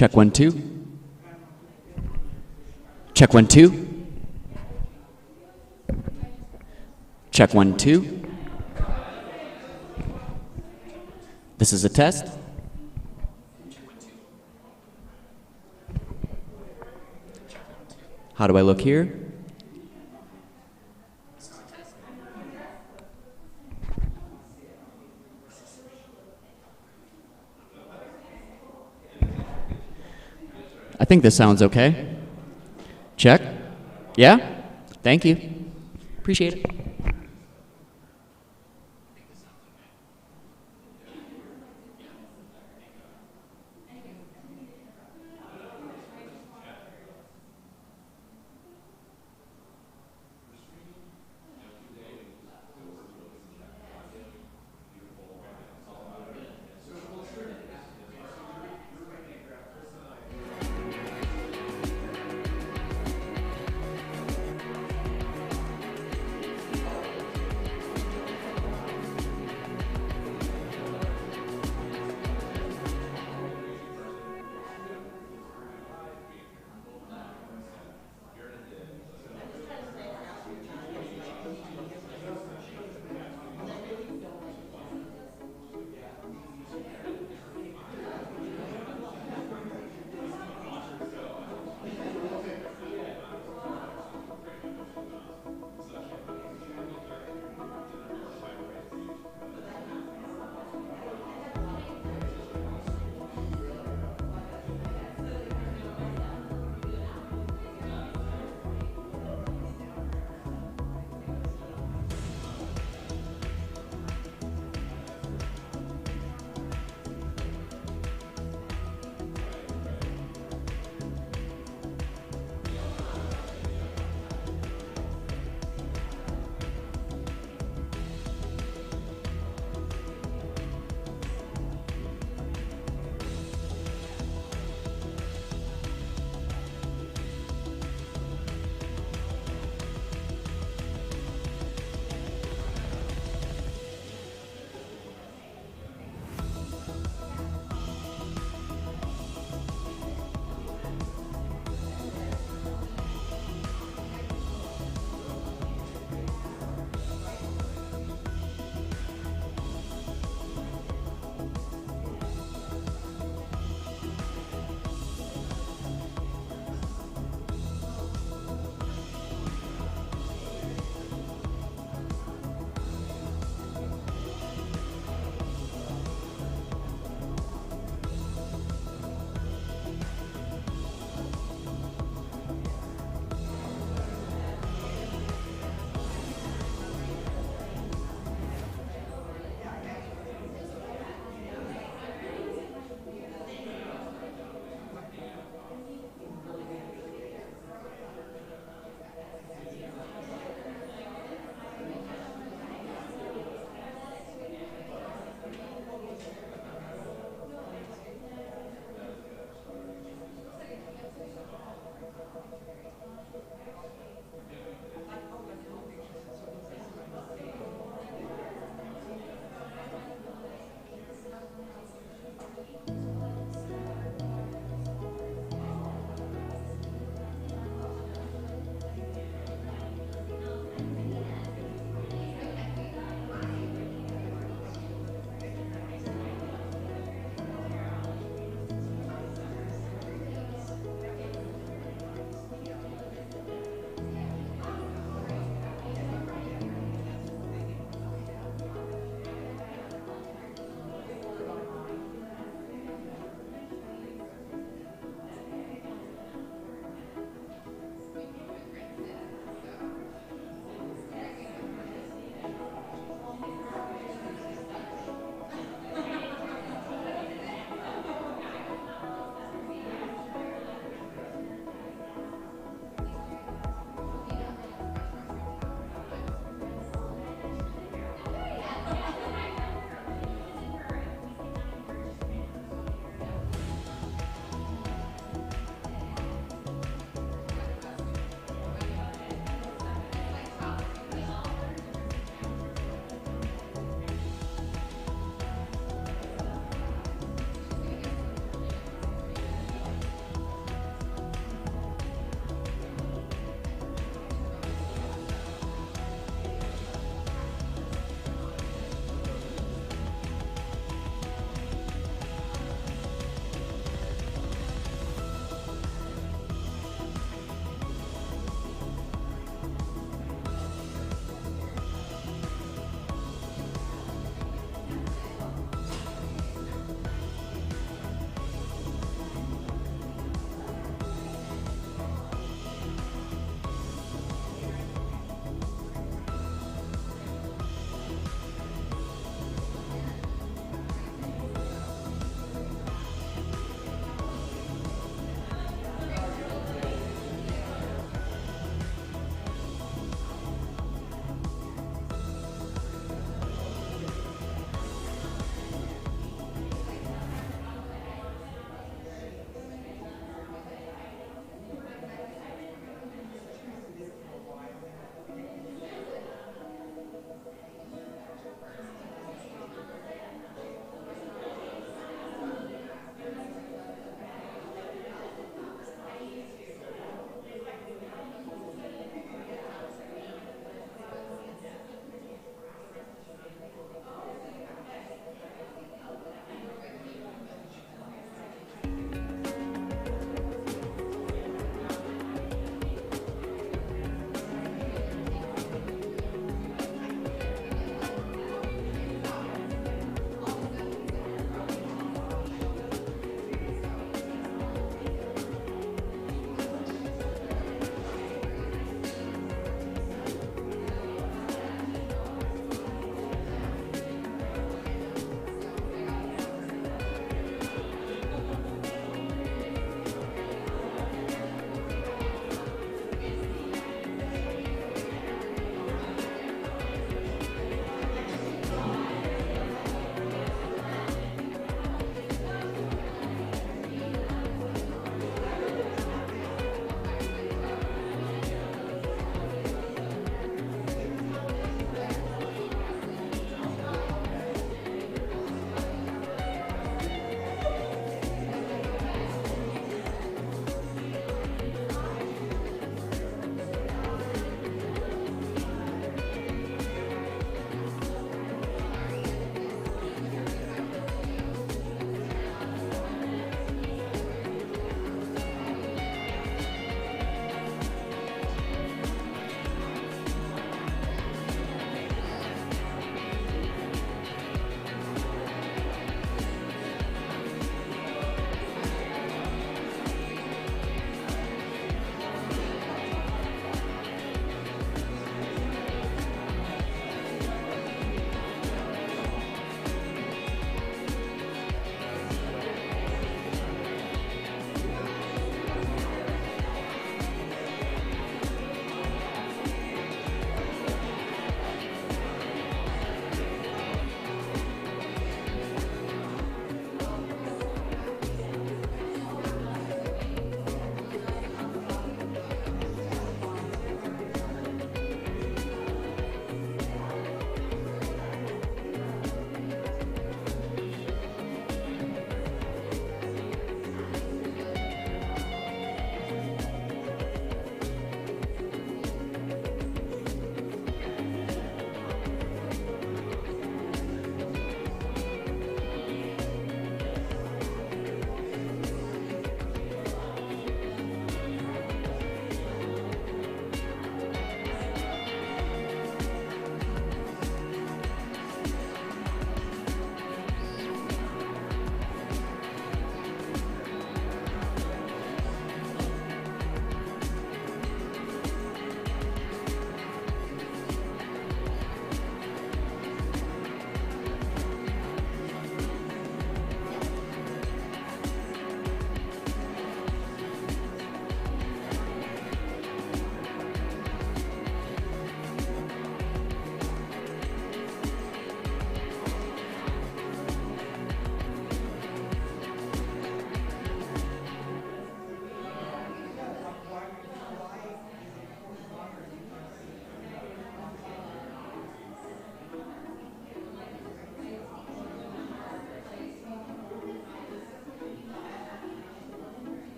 Check 1, 2. Check 1, 2. Check 1, 2. This is a test. How do I look here? I think this sounds okay. Check. Yeah? Thank you. Appreciate it.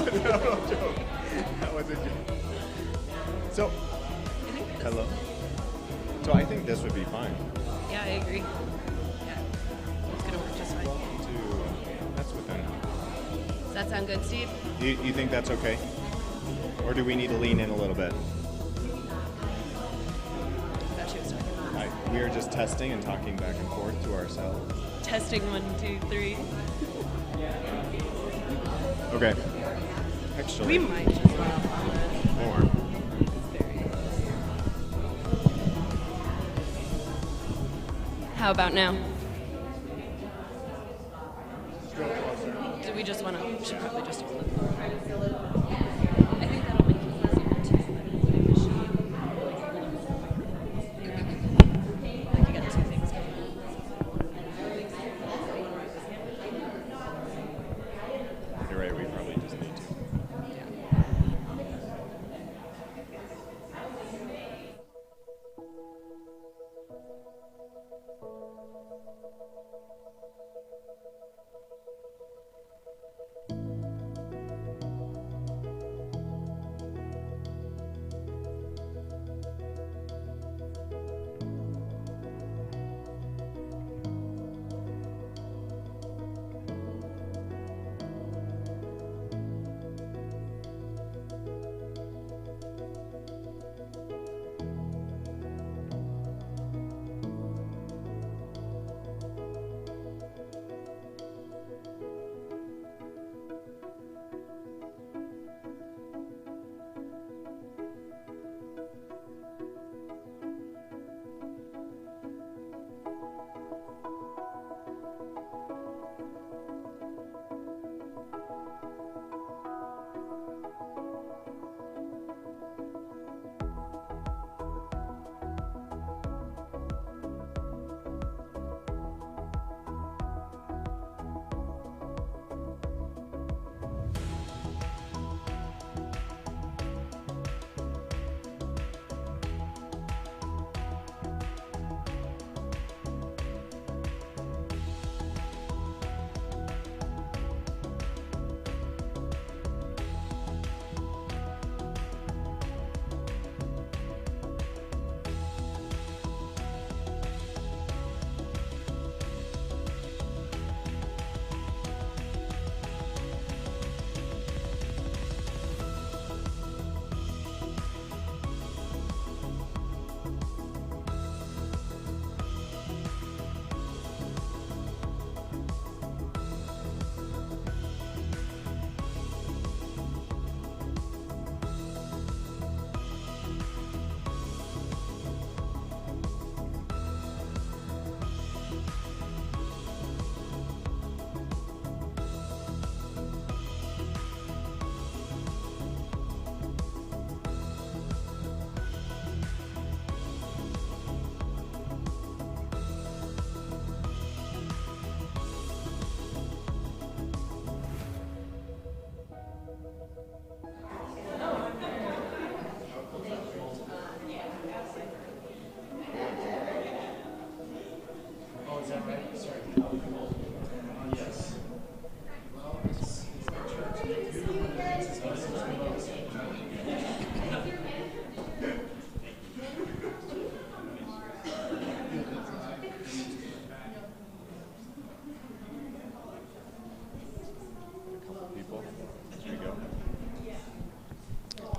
a joke. That was a joke. So, hello. So I think this would be fine. Yeah, I agree. Yeah, it's gonna work just fine. That's within. Does that sound good, Steve? You think that's okay? Or do we need to lean in a little bit? I thought she was talking about We are just testing and talking back and forth to ourselves. testing 1, 2, 3. Okay. Actually, We might just run off on that. more. It's very How about now? Do we just want to? Should probably just hold it. I think that'll make it easier to like you got two things going. You're right, we probably just need to.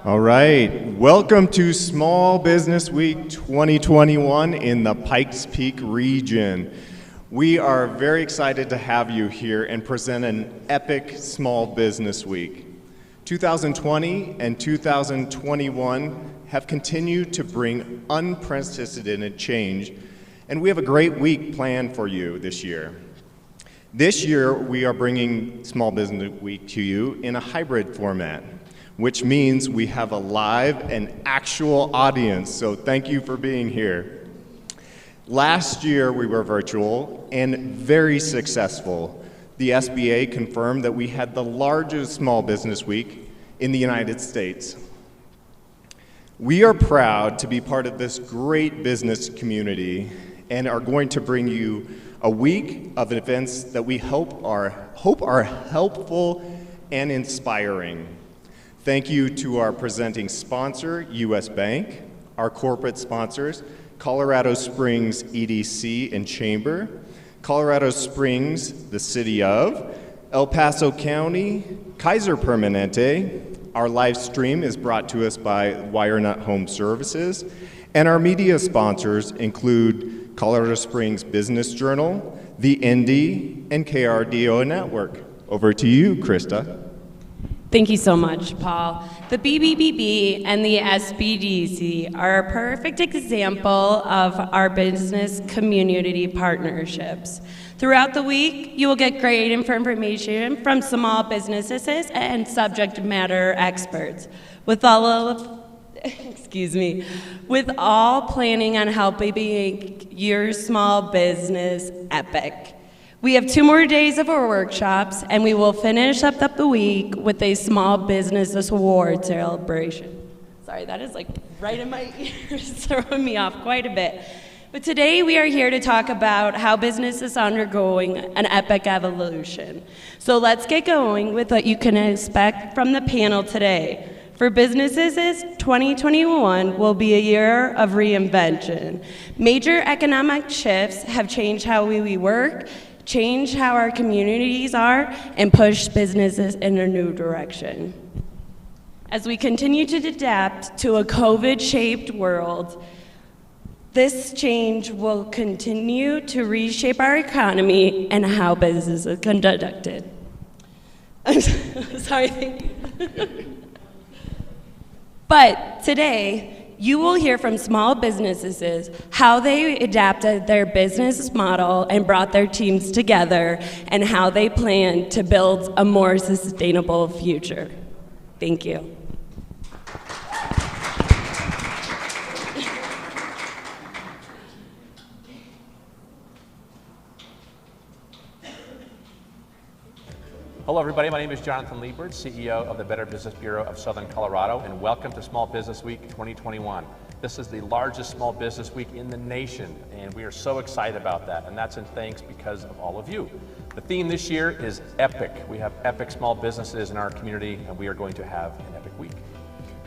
All right, welcome to Small Business Week 2021 in the Pikes Peak region. We are very excited to have you here and present an epic Small Business Week. 2020 and 2021 have continued to bring unprecedented change, and we have a great week planned for you this year. This year, we are bringing Small Business Week to you in a hybrid format, which means we have a live and actual audience, so thank you for being here. Last year we were virtual and very successful. The SBA confirmed that we had the largest Small Business Week in the United States. We are proud to be part of this great business community and are going to bring you a week of events that we hope are helpful and inspiring. Thank you to our presenting sponsor, U.S. Bank, our corporate sponsors, Colorado Springs EDC and Chamber, Colorado Springs, the City of, El Paso County, Kaiser Permanente. Our live stream is brought to us by WireNut Home Services, and our media sponsors include Colorado Springs Business Journal, the Indy, and KRDO Network. Over to you, Krista. Thank you so much, Paul. The BBBB and the SBDC are a perfect example of our business community partnerships. Throughout the week, you will get great information from small businesses and subject matter experts, with all planning on helping make your small business epic. We have 2 more days of our workshops, and we will finish up the week with a small business award celebration. Sorry, that is like right in my ears, throwing me off quite a bit. But today we are here to talk about how business is undergoing an epic evolution. So let's get going with what you can expect from the panel today. For businesses, 2021 will be a year of reinvention. Major economic shifts have changed how we work, change how our communities are, and push businesses in a new direction. As we continue to adapt to a COVID-shaped world, this change will continue to reshape our economy and how business is conducted. I'm sorry, thank you. But today, you will hear from small businesses how they adapted their business model and brought their teams together, and how they plan to build a more sustainable future. Thank you. Hello, everybody. My name is Jonathan Liebert, CEO of the Better Business Bureau of Southern Colorado, and welcome to Small Business Week 2021. This is the largest small business week in the nation, and we are so excited about that, and that's in thanks because of all of you. The theme this year is epic. We have epic small businesses in our community, and we are going to have an epic week.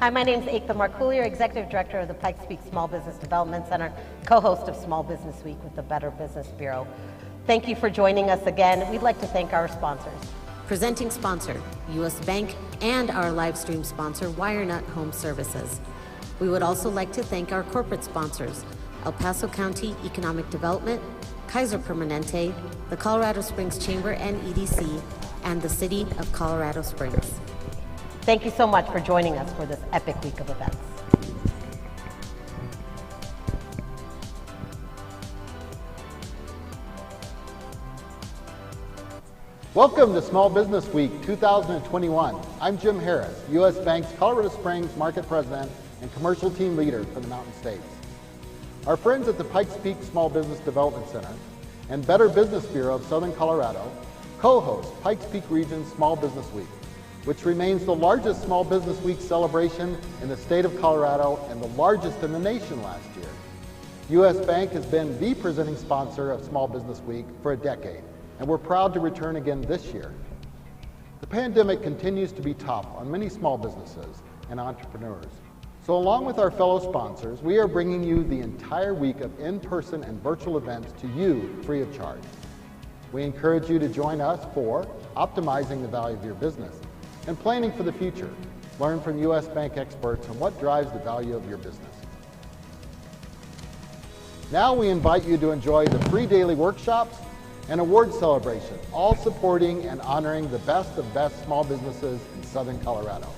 Hi, my name is Ekta Markulier, Executive Director of the Pikes Small Business Development Center, co-host of Small Business Week with the Better Business Bureau. Thank you for joining us again. We'd like to thank our sponsors. Presenting sponsor, U.S. Bank, and our live stream sponsor, WireNut Home Services. We would also like to thank our corporate sponsors, El Paso County Economic Development, Kaiser Permanente, the Colorado Springs Chamber and EDC, and the City of Colorado Springs. Thank you so much for joining us for this epic week of events. Welcome to Small Business Week 2021. I'm Jim Harris, U.S. Bank's Colorado Springs Market President and Commercial Team Leader for the Mountain States. Our friends at the Pikes Peak Small Business Development Center and Better Business Bureau of Southern Colorado co-host Pikes Peak Region Small Business Week, which remains the largest Small Business Week celebration in the state of Colorado and the largest in the nation last year. U.S. Bank has been the presenting sponsor of Small Business Week for a decade, and we're proud to return again this year. The pandemic continues to be tough on many small businesses and entrepreneurs. So along with our fellow sponsors, we are bringing you the entire week of in-person and virtual events to you free of charge. We encourage you to join us for optimizing the value of your business and planning for the future. Learn from U.S. Bank experts on what drives the value of your business. Now we invite you to enjoy the free daily workshops and award celebration, all supporting and honoring the best of best small businesses in Southern Colorado.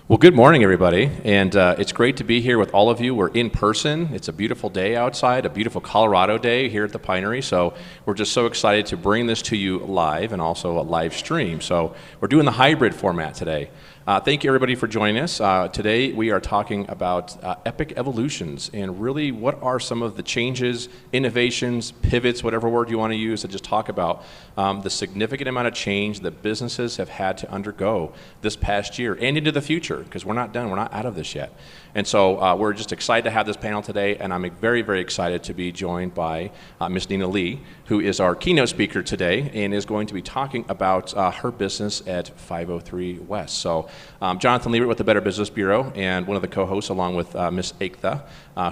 Well, good morning, everybody, and it's great to be here with all of you. We're in person. It's a beautiful day outside, a beautiful Colorado day here at the Pinery, so we're just so excited to bring this to you live and also a live stream. So we're doing the hybrid format today. Thank you everybody for joining us. Today we are talking about epic evolutions and really what are some of the changes, innovations, pivots, whatever word you want to use, to just talk about the significant amount of change that businesses have had to undergo this past year and into the future, because we're not done, we're not out of this yet. And so we're just excited to have this panel today, and I'm very, very excited to be joined by Ms. Nina Lee, who is our keynote speaker today and is going to be talking about her business at 503 West. So Jonathan Liebert with the Better Business Bureau and one of the co-hosts, along with Ms. Aikta,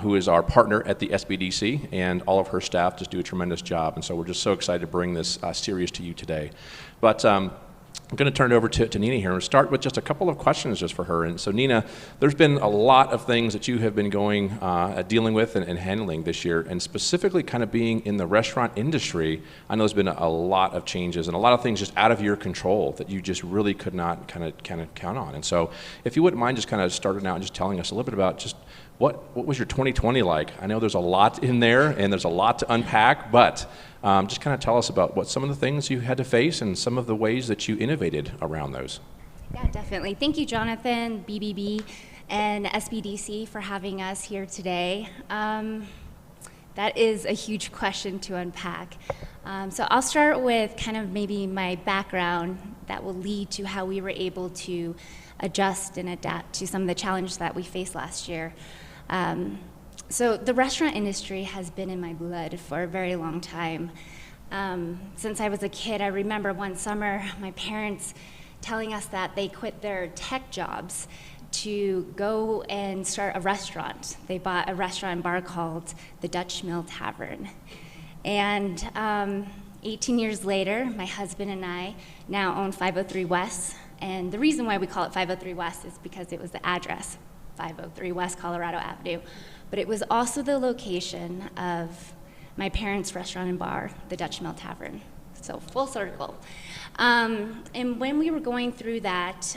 who is our partner at the SBDC, and all of her staff just do a tremendous job. And so we're just so excited to bring this series to you today. But I'm going to turn it over to Nina here and start with just a couple of questions just for her. And so Nina, there's been a lot of things that you have been dealing with and handling this year, and specifically kind of being in the restaurant industry. I know there's been a lot of changes and a lot of things just out of your control that you just really could not kind of count on. And so if you wouldn't mind just kind of starting out and just telling us a little bit about just what was your 2020 like? I know there's a lot in there and there's a lot to unpack, but just kind of tell us about what some of the things you had to face and some of the ways that you innovated around those. Yeah, definitely. Thank you, Jonathan, BBB, and SBDC for having us here today. That is a huge question to unpack. So I'll start with kind of maybe my background that will lead to how we were able to adjust and adapt to some of the challenges that we faced last year. So the restaurant industry has been in my blood for a very long time. Since I was a kid, I remember one summer my parents telling us that they quit their tech jobs to go and start a restaurant. They bought a restaurant and bar called the Dutch Mill Tavern. And 18 years later, my husband and I now own 503 West. And the reason why we call it 503 West is because it was the address, 503 West Colorado Avenue. But it was also the location of my parents' restaurant and bar, the Dutch Mill Tavern. So full circle. And when we were going through that,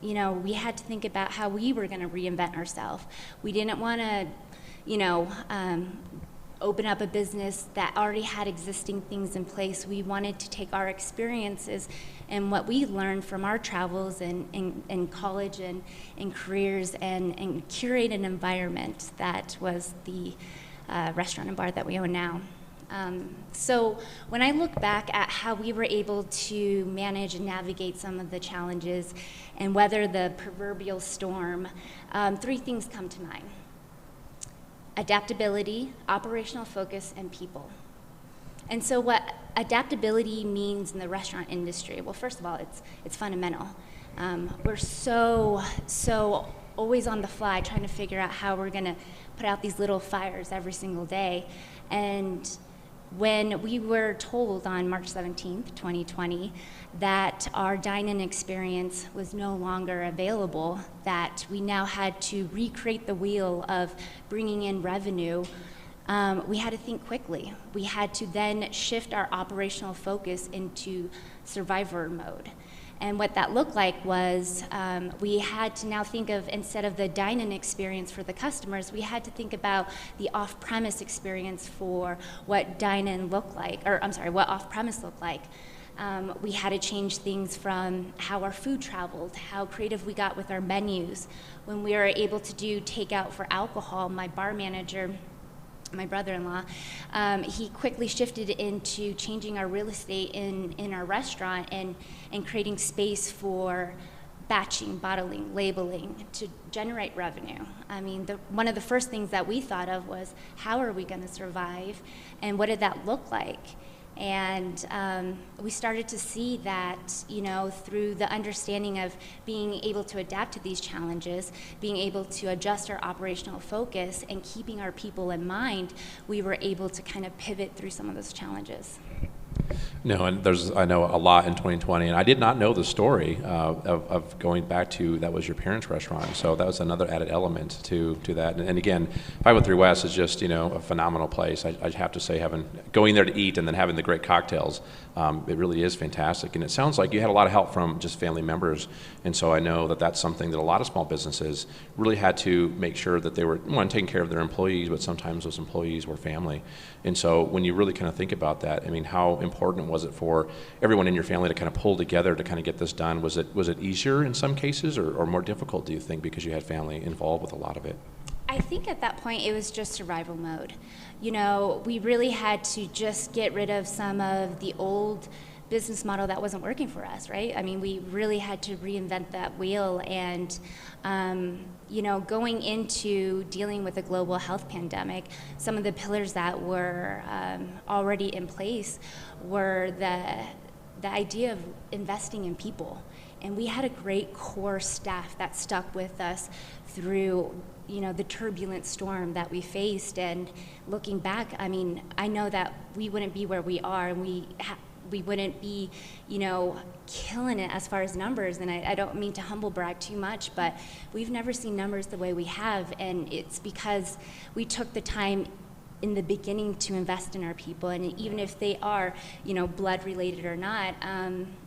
you know, we had to think about how we were going to reinvent ourselves. We didn't want to, you know, open up a business that already had existing things in place. We wanted to take our experiences and what we learned from our travels in college and in careers and curate an environment that was the restaurant and bar that we own now. So when I look back at how we were able to manage and navigate some of the challenges and weather the proverbial storm, three things come to mind: adaptability, operational focus, and people. And so what adaptability means in the restaurant industry, well, first of all, it's fundamental. We're so always on the fly trying to figure out how we're gonna put out these little fires every single day. And when we were told on March 17th, 2020, that our dine-in experience was no longer available, that we now had to recreate the wheel of bringing in revenue, we had to think quickly. We had to then shift our operational focus into survivor mode. And what that looked like was we had to now think of, instead of the dine-in experience for the customers, we had to think about the off-premise experience for what dine-in looked like, or I'm sorry, what off-premise looked like. We had to change things from how our food traveled, how creative we got with our menus. When we were able to do takeout for alcohol, my bar manager, my brother-in-law, he quickly shifted into changing our real estate in our restaurant and creating space for batching, bottling, labeling to generate revenue. I mean, one of the first things that we thought of was, how are we going to survive, and what did that look like? And we started to see that, you know, through the understanding of being able to adapt to these challenges, being able to adjust our operational focus, and keeping our people in mind, we were able to kind of pivot through some of those challenges. No, and I know a lot in 2020, and I did not know the story of going back to, that was your parents' restaurant, so that was another added element to that. And again, 503 West is just, you know, a phenomenal place. I have to say, going there to eat and then having the great cocktails, it really is fantastic. And it sounds like you had a lot of help from just family members, and so I know that that's something that a lot of small businesses really had to make sure that they were, one, taking care of their employees, but sometimes those employees were family. And so when you really kind of think about that, I mean, how important important was it for everyone in your family to kind of pull together to kind of get this done? Was it easier in some cases or more difficult, do you think, because you had family involved with a lot of it? I think at that point it was just survival mode. You know, we really had to just get rid of some of the old business model that wasn't working for us, right? I mean, we really had to reinvent that wheel, and you know, going into dealing with a global health pandemic, some of the pillars that were already in place were the idea of investing in people. And we had a great core staff that stuck with us through, you know, the turbulent storm that we faced. And looking back, I mean, I know that we wouldn't be where we are, and we wouldn't be, you know, killing it as far as numbers. And I don't mean to humble brag too much, but we've never seen numbers the way we have. And it's because we took the time in the beginning to invest in our people. And even if they are, you know, blood related or not,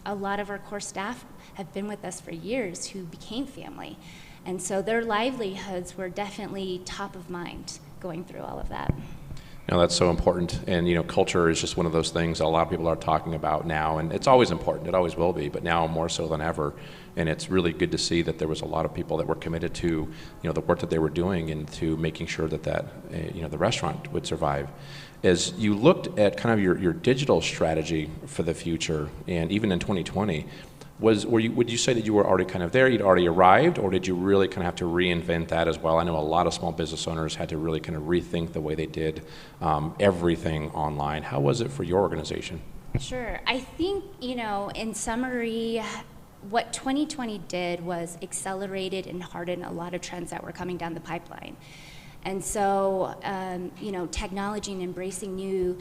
a lot of our core staff have been with us for years who became family. And so their livelihoods were definitely top of mind going through all of that. No, that's so important. And, you know, culture is just one of those things that a lot of people are talking about now, and it's always important. It always will be, but now more so than ever. And it's really good to see that there was a lot of people that were committed to, you know, the work that they were doing and to making sure that you know, the restaurant would survive. As you looked at kind of your digital strategy for the future, and even in 2020, would you say that you were already kind of there, you'd already arrived, or did you really kind of have to reinvent that as well? I know a lot of small business owners had to really kind of rethink the way they did everything online. How was it for your organization? Sure. I think, you know, in summary, what 2020 did was accelerated and hardened a lot of trends that were coming down the pipeline. And so, you know, technology and embracing new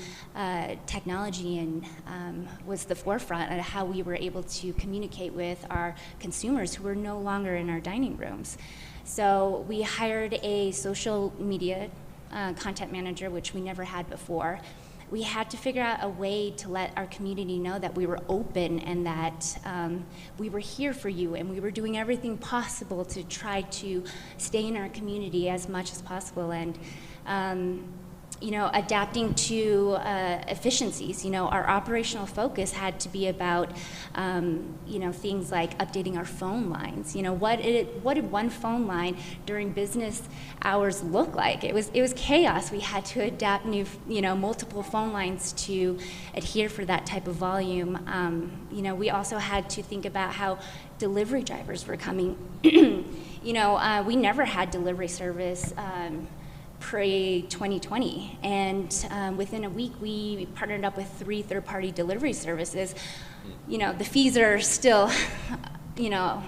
technology and was the forefront of how we were able to communicate with our consumers who were no longer in our dining rooms. So we hired a social media content manager, which we never had before. We had to figure out a way to let our community know that we were open and that we were here for you, and we were doing everything possible to try to stay in our community as much as possible. And you know, adapting to efficiencies. You know, our operational focus had to be about, you know, things like updating our phone lines. You know, what did one phone line during business hours look like? It was chaos. We had to adapt new, you know, multiple phone lines to adhere for that type of volume. You know, we also had to think about how delivery drivers were coming. You know, we never had delivery service pre-2020, and within a week we partnered up with 3 third-party delivery services. You know, the fees are still, you know,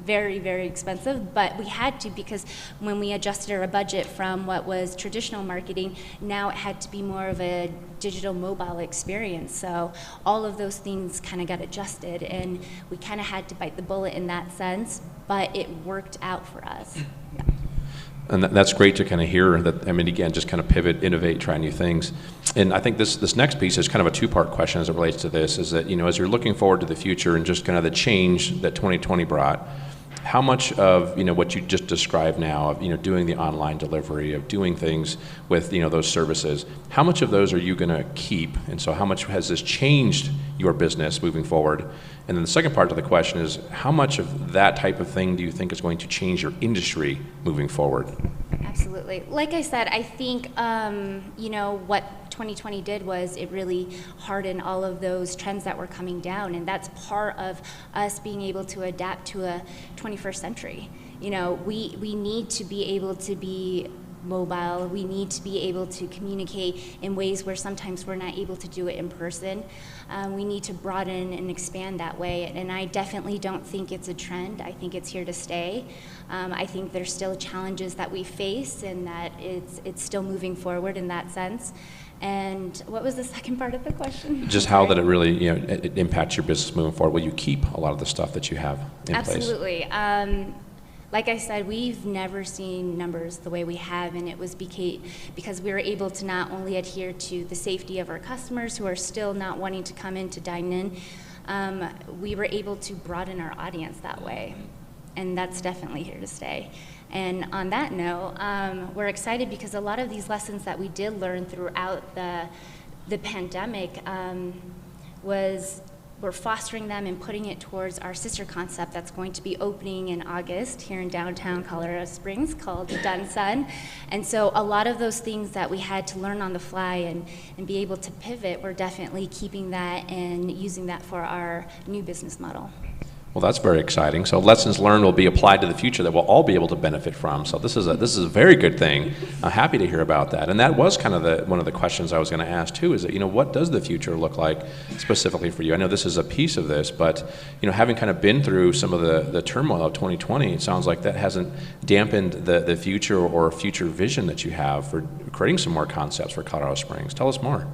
very, very expensive, but we had to, because when we adjusted our budget from what was traditional marketing, now it had to be more of a digital mobile experience. So all of those things kind of got adjusted, and we kind of had to bite the bullet in that sense, but it worked out for us. Yeah. And that's great to kind of hear that. I mean, again, just kind of pivot, innovate, try new things. And I think this next piece is kind of a 2-part question as it relates to this, is that, you know, as you're looking forward to the future and just kind of the change that 2020 brought, how much of, you know, what you just described now of, you know, doing the online delivery, of doing things with, you know, those services, how much of those are you going to keep? And so how much has this changed your business moving forward? And then the second part of the question is, how much of that type of thing do you think is going to change your industry moving forward? Absolutely. Like I said, I think, you know, what 2020 did was it really hardened all of those trends that were coming down, and that's part of us being able to adapt to a 21st century. You know, we need to be able to be mobile. We need to be able to communicate in ways where sometimes we're not able to do it in person. We need to broaden and expand that way, and I definitely don't think it's a trend. I think it's here to stay. I think there's still challenges that we face, and that it's still moving forward in that sense. And what was the second part of the question? Just how that it really, you know, it impacts your business moving forward. Will you keep a lot of the stuff that you have in place? Absolutely. Like I said, we've never seen numbers the way we have, and it was because we were able to not only adhere to the safety of our customers who are still not wanting to come in to dine in, we were able to broaden our audience that way, and that's definitely here to stay. And on that note, we're excited because a lot of these lessons that we did learn throughout the pandemic, we're fostering them and putting it towards our sister concept that's going to be opening in August here in downtown Colorado Springs called Done Sun. And so a lot of those things that we had to learn on the fly and be able to pivot, we're definitely keeping that and using that for our new business model. Well, that's very exciting. So lessons learned will be applied to the future that we'll all be able to benefit from. So this is a very good thing. I'm happy to hear about that. And that was kind of one of the questions I was going to ask too. Is that, what does the future look like specifically for you? I know this is a piece of this, but having kind of been through some of the turmoil of 2020, it sounds like that hasn't dampened the future or future vision that you have for creating some more concepts for Colorado Springs. Tell us more.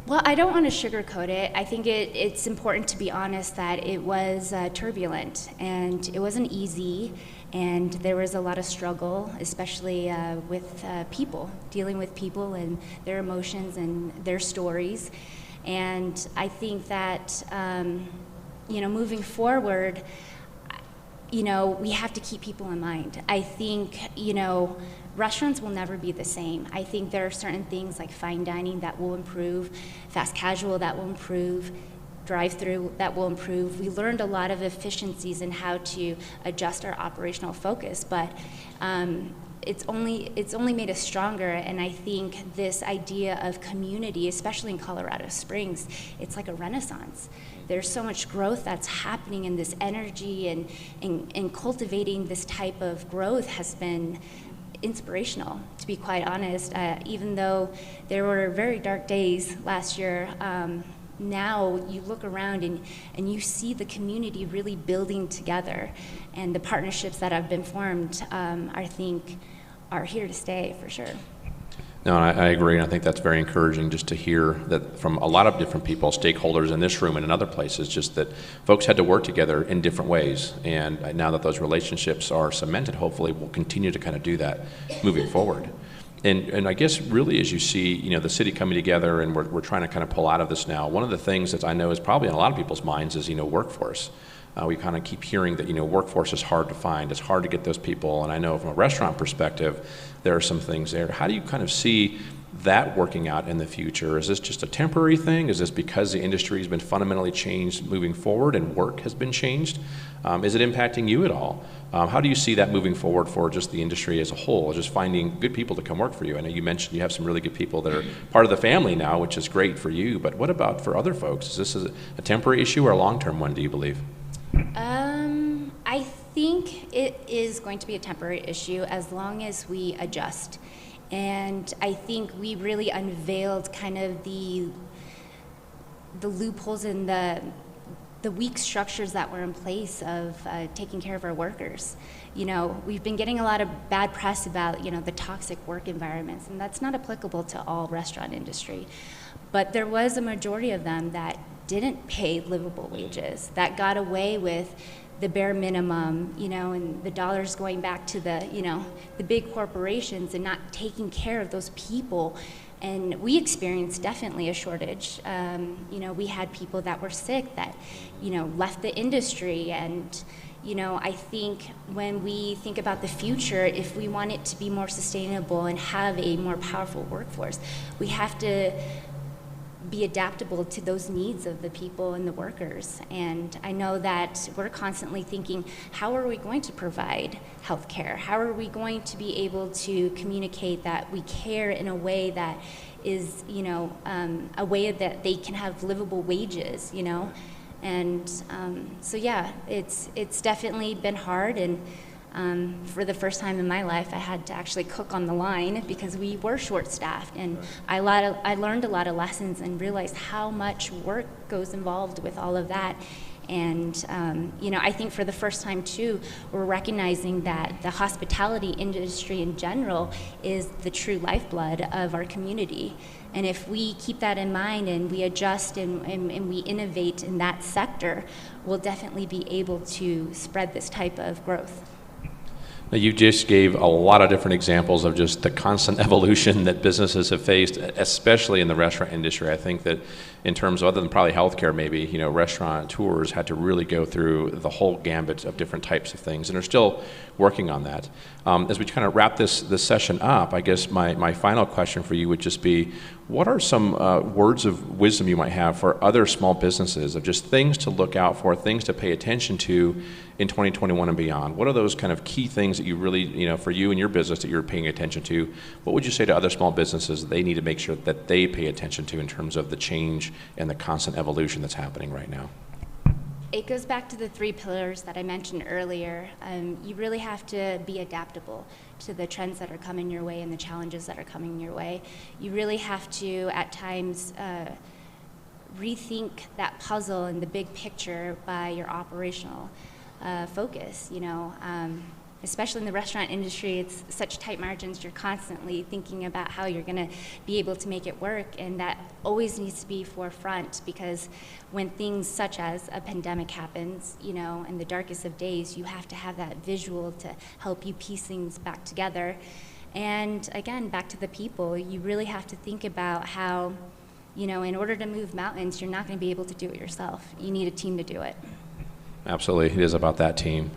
Well, I don't want to sugarcoat it. I think it's important to be honest that it was turbulent and it wasn't easy, and there was a lot of struggle, especially with people, dealing with people and their emotions and their stories. And I think that, moving forward, we have to keep people in mind. I think, restaurants will never be the same. I think there are certain things like fine dining that will improve, fast casual that will improve, drive-through that will improve. We learned a lot of efficiencies in how to adjust our operational focus, but it's only made us stronger. And I think this idea of community, especially in Colorado Springs, it's like a renaissance. There's so much growth that's happening, and this energy and cultivating this type of growth has been inspirational, to be quite honest. Even though there were very dark days last year, now you look around and you see the community really building together, and the partnerships that have been formed, I think, are here to stay for sure. No, I agree, and I think that's very encouraging just to hear that from a lot of different people, stakeholders in this room and in other places, just that folks had to work together in different ways. And now that those relationships are cemented, hopefully we'll continue to kind of do that moving forward. And I guess really as you see, the city coming together and we're trying to kind of pull out of this now, one of the things that I know is probably in a lot of people's minds is, workforce. We kind of keep hearing that, workforce is hard to find. It's hard to get those people. And I know from a restaurant perspective, there are some things there. How do you kind of see that working out in the future? Is this just a temporary thing? Is this because the industry has been fundamentally changed moving forward and work has been changed? Is it impacting you at all? How do you see that moving forward for just the industry as a whole, just finding good people to come work for you? I know you mentioned you have some really good people that are part of the family now, which is great for you, but what about for other folks? Is this a temporary issue or a long-term one, do you believe? I think it is going to be a temporary issue as long as we adjust. And I think we really unveiled kind of the loopholes and the weak structures that were in place of taking care of our workers. We've been getting a lot of bad press about, the toxic work environments, and that's not applicable to all restaurant industry. But there was a majority of them that didn't pay livable wages, that got away with the bare minimum, and the dollars going back to the big corporations and not taking care of those people. And we experienced definitely a shortage. We had people that were sick that, left the industry. And, I think when we think about the future, if we want it to be more sustainable and have a more powerful workforce, we have to be adaptable to those needs of the people and the workers. And I know that we're constantly thinking, how are we going to provide health care? How are we going to be able to communicate that we care in a way that is, a way that they can have livable wages, And so yeah, it's definitely been hard. And for the first time in my life, I had to actually cook on the line because we were short-staffed, and I learned a lot of lessons and realized how much work goes involved with all of that. And I think for the first time too, we're recognizing that the hospitality industry in general is the true lifeblood of our community. And if we keep that in mind and we adjust and we innovate in that sector, we'll definitely be able to spread this type of growth. Now, you just gave a lot of different examples of just the constant evolution that businesses have faced, especially in the restaurant industry. I think that in terms of, other than probably healthcare maybe, restaurateurs had to really go through the whole gambit of different types of things and are still working on that. As we kind of wrap this session up, I guess my final question for you would just be, What are some words of wisdom you might have for other small businesses of just things to look out for, things to pay attention to in 2021 and beyond? What are those kind of key things that you really, for you and your business that you're paying attention to? What would you say to other small businesses that they need to make sure that they pay attention to in terms of the change and the constant evolution that's happening right now? It goes back to the 3 pillars that I mentioned earlier. You really have to be adaptable to the trends that are coming your way and the challenges that are coming your way. You really have to, at times, rethink that puzzle and the big picture by your operational focus. Especially in the restaurant industry, it's such tight margins. You're constantly thinking about how you're going to be able to make it work, and that always needs to be forefront, because when things such as a pandemic happens, in the darkest of days, you have to have that visual to help you piece things back together. And again, back to the people, you really have to think about how, in order to move mountains, you're not going to be able to do it yourself. You need a team to do it. Absolutely, it is about that team.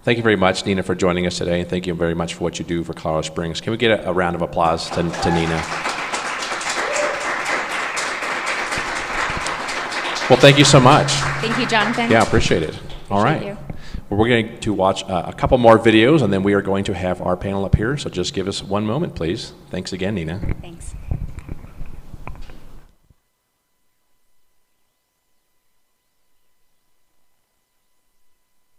Thank you very much, Nina, for joining us today, and thank you very much for what you do for Colorado Springs. Can we get a round of applause to Nina? Well, thank you so much. Thank you, Jonathan. Yeah, appreciate it. All right. You. Well, we're going to watch a couple more videos, and then we are going to have our panel up here, so just give us one moment, please. Thanks again, Nina. Thanks.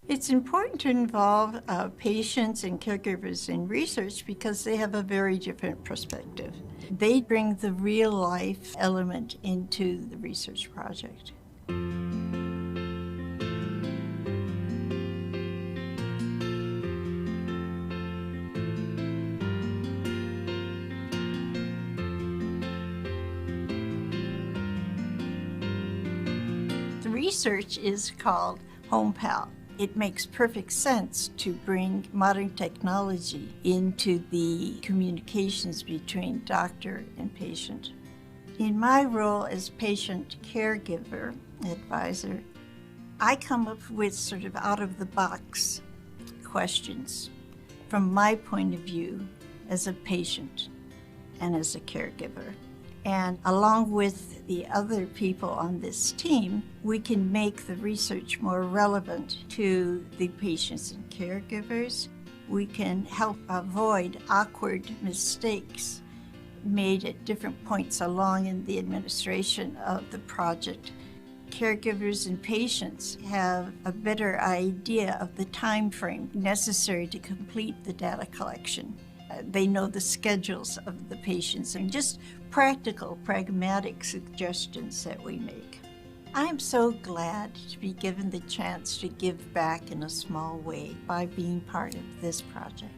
It's important to involve patients and caregivers in research because they have a very different perspective. They bring the real life element into the research project. The research is called HomePal. It makes perfect sense to bring modern technology into the communications between doctor and patient. In my role as patient caregiver advisor, I come up with sort of out-of-the-box questions from my point of view as a patient and as a caregiver. And along with the other people on this team, we can make the research more relevant to the patients and caregivers. We can help avoid awkward mistakes made at different points along in the administration of the project. Caregivers and patients have a better idea of the time frame necessary to complete the data collection. They know the schedules of the patients and just practical, pragmatic suggestions that we make. I am so glad to be given the chance to give back in a small way by being part of this project.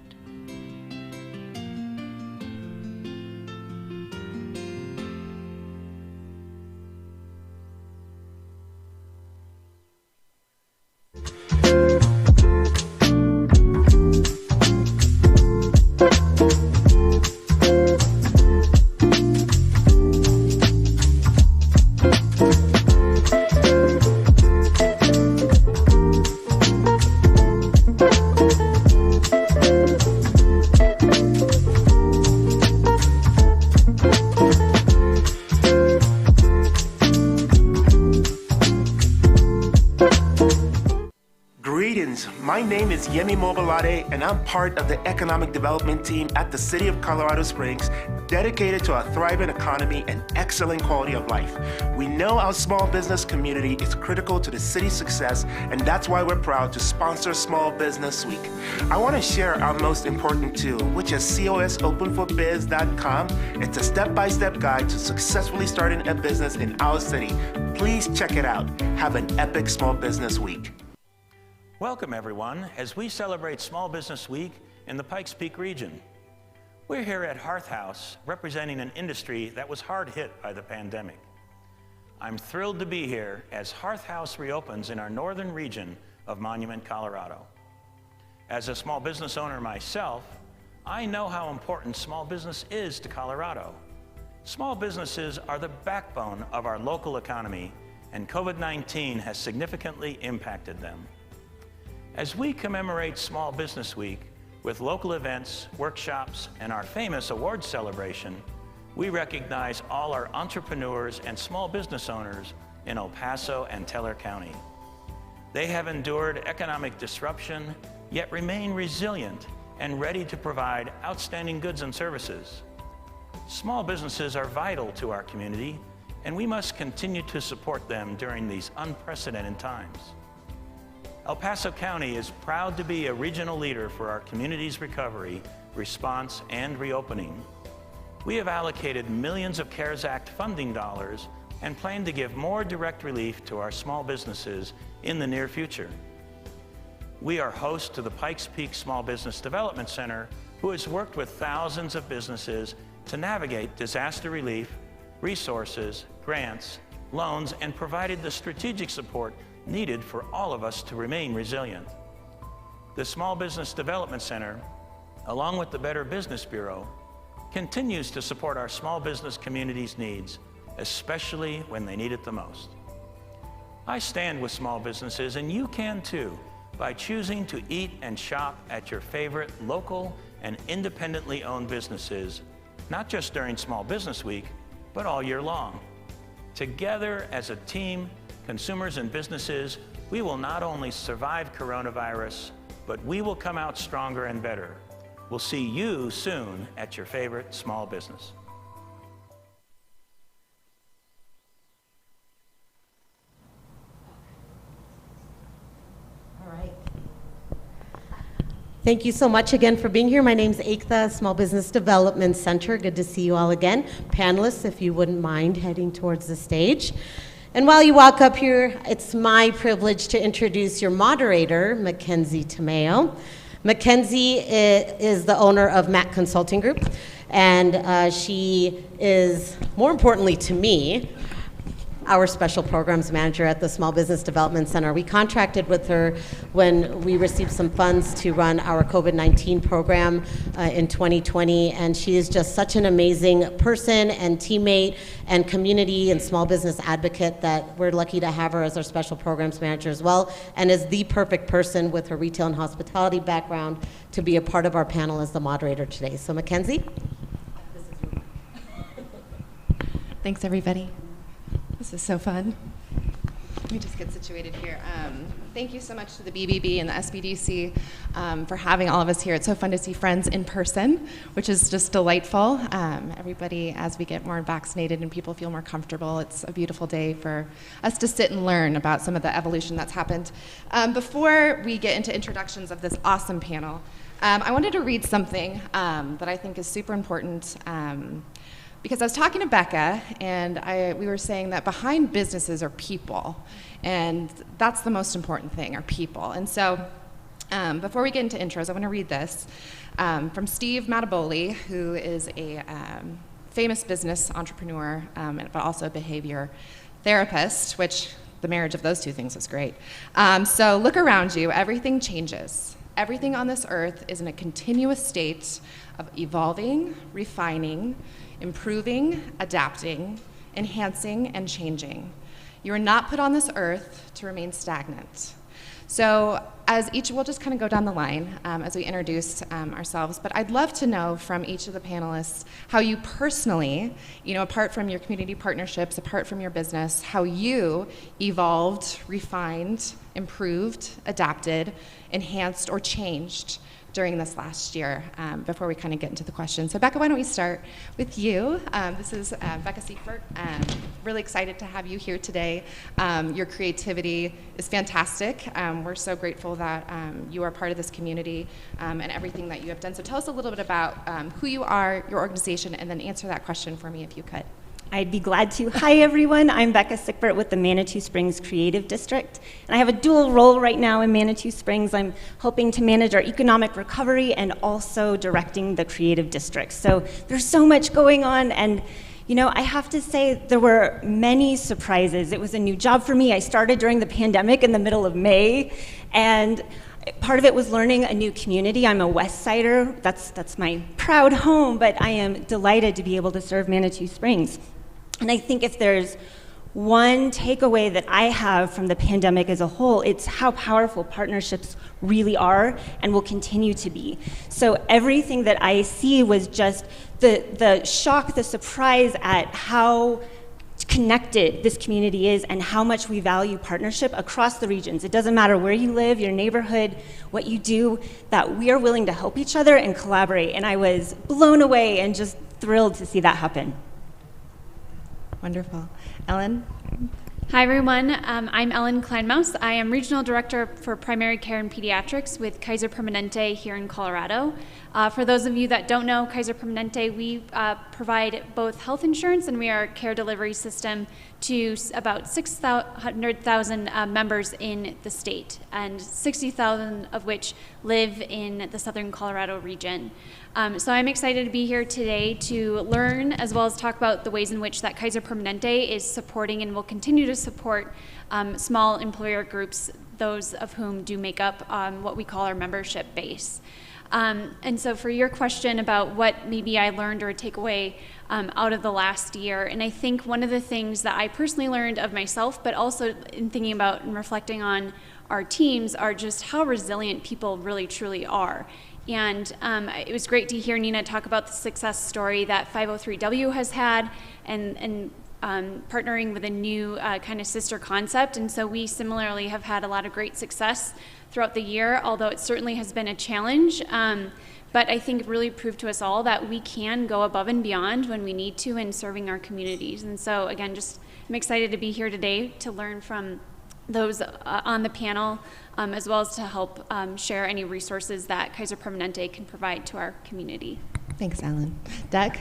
My name is Yemi Mobolade, and I'm part of the economic development team at the City of Colorado Springs, dedicated to a thriving economy and excellent quality of life. We know our small business community is critical to the city's success, and that's why we're proud to sponsor Small Business Week. I want to share our most important tool, which is cosopenforbiz.com. It's a step-by-step guide to successfully starting a business in our city. Please check it out. Have an epic Small Business Week. Welcome, everyone, as we celebrate Small Business Week in the Pikes Peak region. We're here at Hearth House, representing an industry that was hard hit by the pandemic. I'm thrilled to be here as Hearth House reopens in our northern region of Monument, Colorado. As a small business owner myself, I know how important small business is to Colorado. Small businesses are the backbone of our local economy, and COVID-19 has significantly impacted them. As we commemorate Small Business Week with local events, workshops, and our famous awards celebration, we recognize all our entrepreneurs and small business owners in El Paso and Teller County. They have endured economic disruption, yet remain resilient and ready to provide outstanding goods and services. Small businesses are vital to our community, and we must continue to support them during these unprecedented times. El Paso County is proud to be a regional leader for our community's recovery, response, and reopening. We have allocated millions of CARES Act funding dollars and plan to give more direct relief to our small businesses in the near future. We are host to the Pikes Peak Small Business Development Center, who has worked with thousands of businesses to navigate disaster relief, resources, grants, loans, and provided the strategic support needed for all of us to remain resilient. The Small Business Development Center, along with the Better Business Bureau, continues to support our small business community's needs, especially when they need it the most. I stand with small businesses, and you can too, by choosing to eat and shop at your favorite local and independently owned businesses, not just during Small Business Week, but all year long. Together as a team, consumers and businesses, we will not only survive coronavirus, but we will come out stronger and better. We'll see you soon at your favorite small business. All right. Thank you so much again for being here. My name's Ekta, Small Business Development Center. Good to see you all again. Panelists, if you wouldn't mind heading towards the stage. And while you walk up here, it's my privilege to introduce your moderator, Mackenzie Tomeo. Mackenzie is the owner of Mac Consulting Group, and she is, more importantly to me, our special programs manager at the Small Business Development Center. We contracted with her when we received some funds to run our COVID-19 program in 2020, and she is just such an amazing person and teammate and community and small business advocate that we're lucky to have her as our special programs manager as well, and is the perfect person with her retail and hospitality background to be a part of our panel as the moderator today. So Mackenzie. Thanks, everybody. This is so fun. Let me just get situated here. Thank you so much to the BBB and the SBDC for having all of us here. It's so fun to see friends in person, which is just delightful. Everybody, as we get more vaccinated and people feel more comfortable, it's a beautiful day for us to sit and learn about some of the evolution that's happened. Before we get into introductions of this awesome panel, I wanted to read something that I think is super important. Because I was talking to Becca, and we were saying that behind businesses are people, and that's the most important thing, are people. And so before we get into intros, I want to read this from Steve Mataboli, who is a famous business entrepreneur, but also a behavior therapist, which the marriage of those two things is great. So look around you, everything changes. Everything on this earth is in a continuous state of evolving, refining, improving, adapting, enhancing, and changing. You are not put on this earth to remain stagnant. So we'll just kind of go down the line as we introduce ourselves, but I'd love to know from each of the panelists how you personally, apart from your community partnerships, apart from your business, how you evolved, refined, improved, adapted, enhanced, or changed during this last year before we kind of get into the questions. So Becca, why don't we start with you? This is Becca Siegfert. Really excited to have you here today. Your creativity is fantastic. We're so grateful that you are part of this community and everything that you have done. So tell us a little bit about who you are, your organization, and then answer that question for me if you could. I'd be glad to. Hi, everyone. I'm Becca Sickbert with the Manitou Springs Creative District. And I have a dual role right now in Manitou Springs. I'm hoping to manage our economic recovery and also directing the creative district. So there's so much going on. And, I have to say there were many surprises. It was a new job for me. I started during the pandemic in the middle of May. And part of it was learning a new community. I'm a West Sider. That's my proud home. But I am delighted to be able to serve Manitou Springs. And I think if there's one takeaway that I have from the pandemic as a whole, it's how powerful partnerships really are and will continue to be. So everything that I see was just the shock, the surprise at how connected this community is and how much we value partnership across the regions. It doesn't matter where you live, your neighborhood, what you do, that we are willing to help each other and collaborate. And I was blown away and just thrilled to see that happen. Wonderful. Ellen? Hi, everyone. I'm Ellen Kleinmaus. I am Regional Director for Primary Care and Pediatrics with Kaiser Permanente here in Colorado. For those of you that don't know Kaiser Permanente, we provide both health insurance and we are a care delivery system to about 600,000 members in the state, and 60,000 of which live in the southern Colorado region. So I'm excited to be here today to learn as well as talk about the ways in which that Kaiser Permanente is supporting and will continue to support small employer groups, those of whom do make up what we call our membership base. And so for your question about what maybe I learned or a takeaway out of the last year, and I think one of the things that I personally learned of myself, but also in thinking about and reflecting on our teams, are just how resilient people really truly are. And it was great to hear Nina talk about the success story that 503W has had and partnering with a new kind of sister concept. And so we similarly have had a lot of great success throughout the year, although it certainly has been a challenge. But I think it really proved to us all that we can go above and beyond when we need to in serving our communities. And so again, just I'm excited to be here today to learn from those on the panel, as well as to help share any resources that Kaiser Permanente can provide to our community. Thanks, Ellen. Doug?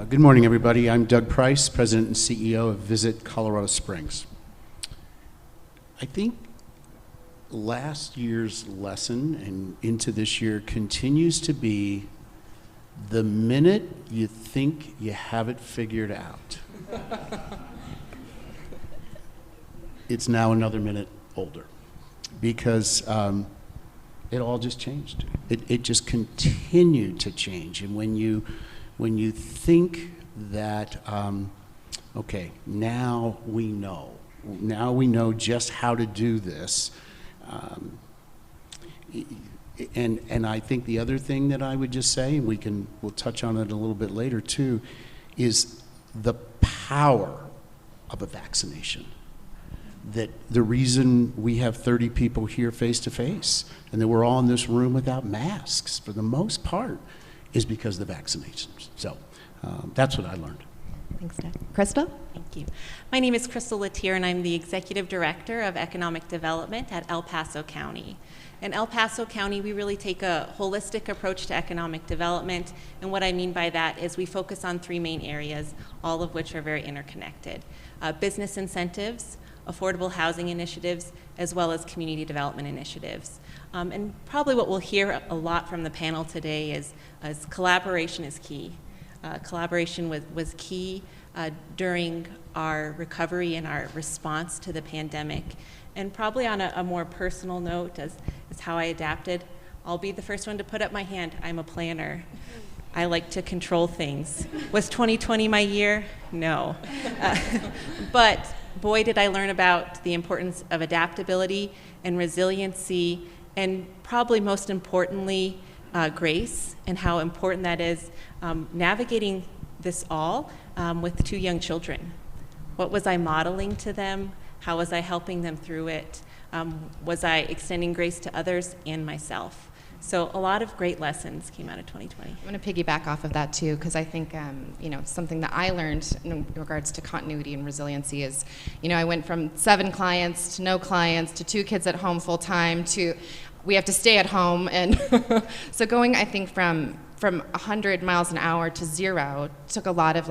Good morning, everybody. I'm Doug Price, President and CEO of Visit Colorado Springs. I think last year's lesson and into this year continues to be the minute you think you have it figured out, it's now another minute older, because it all just changed. It just continued to change. And when you think that, okay, now we know just how to do this. And I think the other thing that I would just say, and we'll touch on it a little bit later too, is the power of a vaccination. That the reason we have 30 people here face to face and that we're all in this room without masks for the most part is because of the vaccinations. So that's what I learned. Thanks, Deb. Crystal? Thank you. My name is Crystal Latier, and I'm the Executive Director of Economic Development at El Paso County. In El Paso County, we really take a holistic approach to economic development, and what I mean by that is we focus on three main areas, all of which are very interconnected. Business incentives, affordable housing initiatives, as well as community development initiatives. And probably what we'll hear a lot from the panel today is collaboration is key. Collaboration was key during our recovery and our response to the pandemic. And probably on a more personal note, as how I adapted, I'll be the first one to put up my hand. I'm a planner. I like to control things. Was 2020 my year? No. But boy, did I learn about the importance of adaptability and resiliency, and probably most importantly, grace, and how important that is navigating this all with two young children. What was I modeling to them? How was I helping them through it? Was I extending grace to others and myself? So a lot of great lessons came out of 2020. I'm going to piggyback off of that too, because I think something that I learned in regards to continuity and resiliency is, I went from 7 clients to no clients to 2 kids at home full time to we have to stay at home, and so going, I think, from 100 miles an hour to 0 took a lot of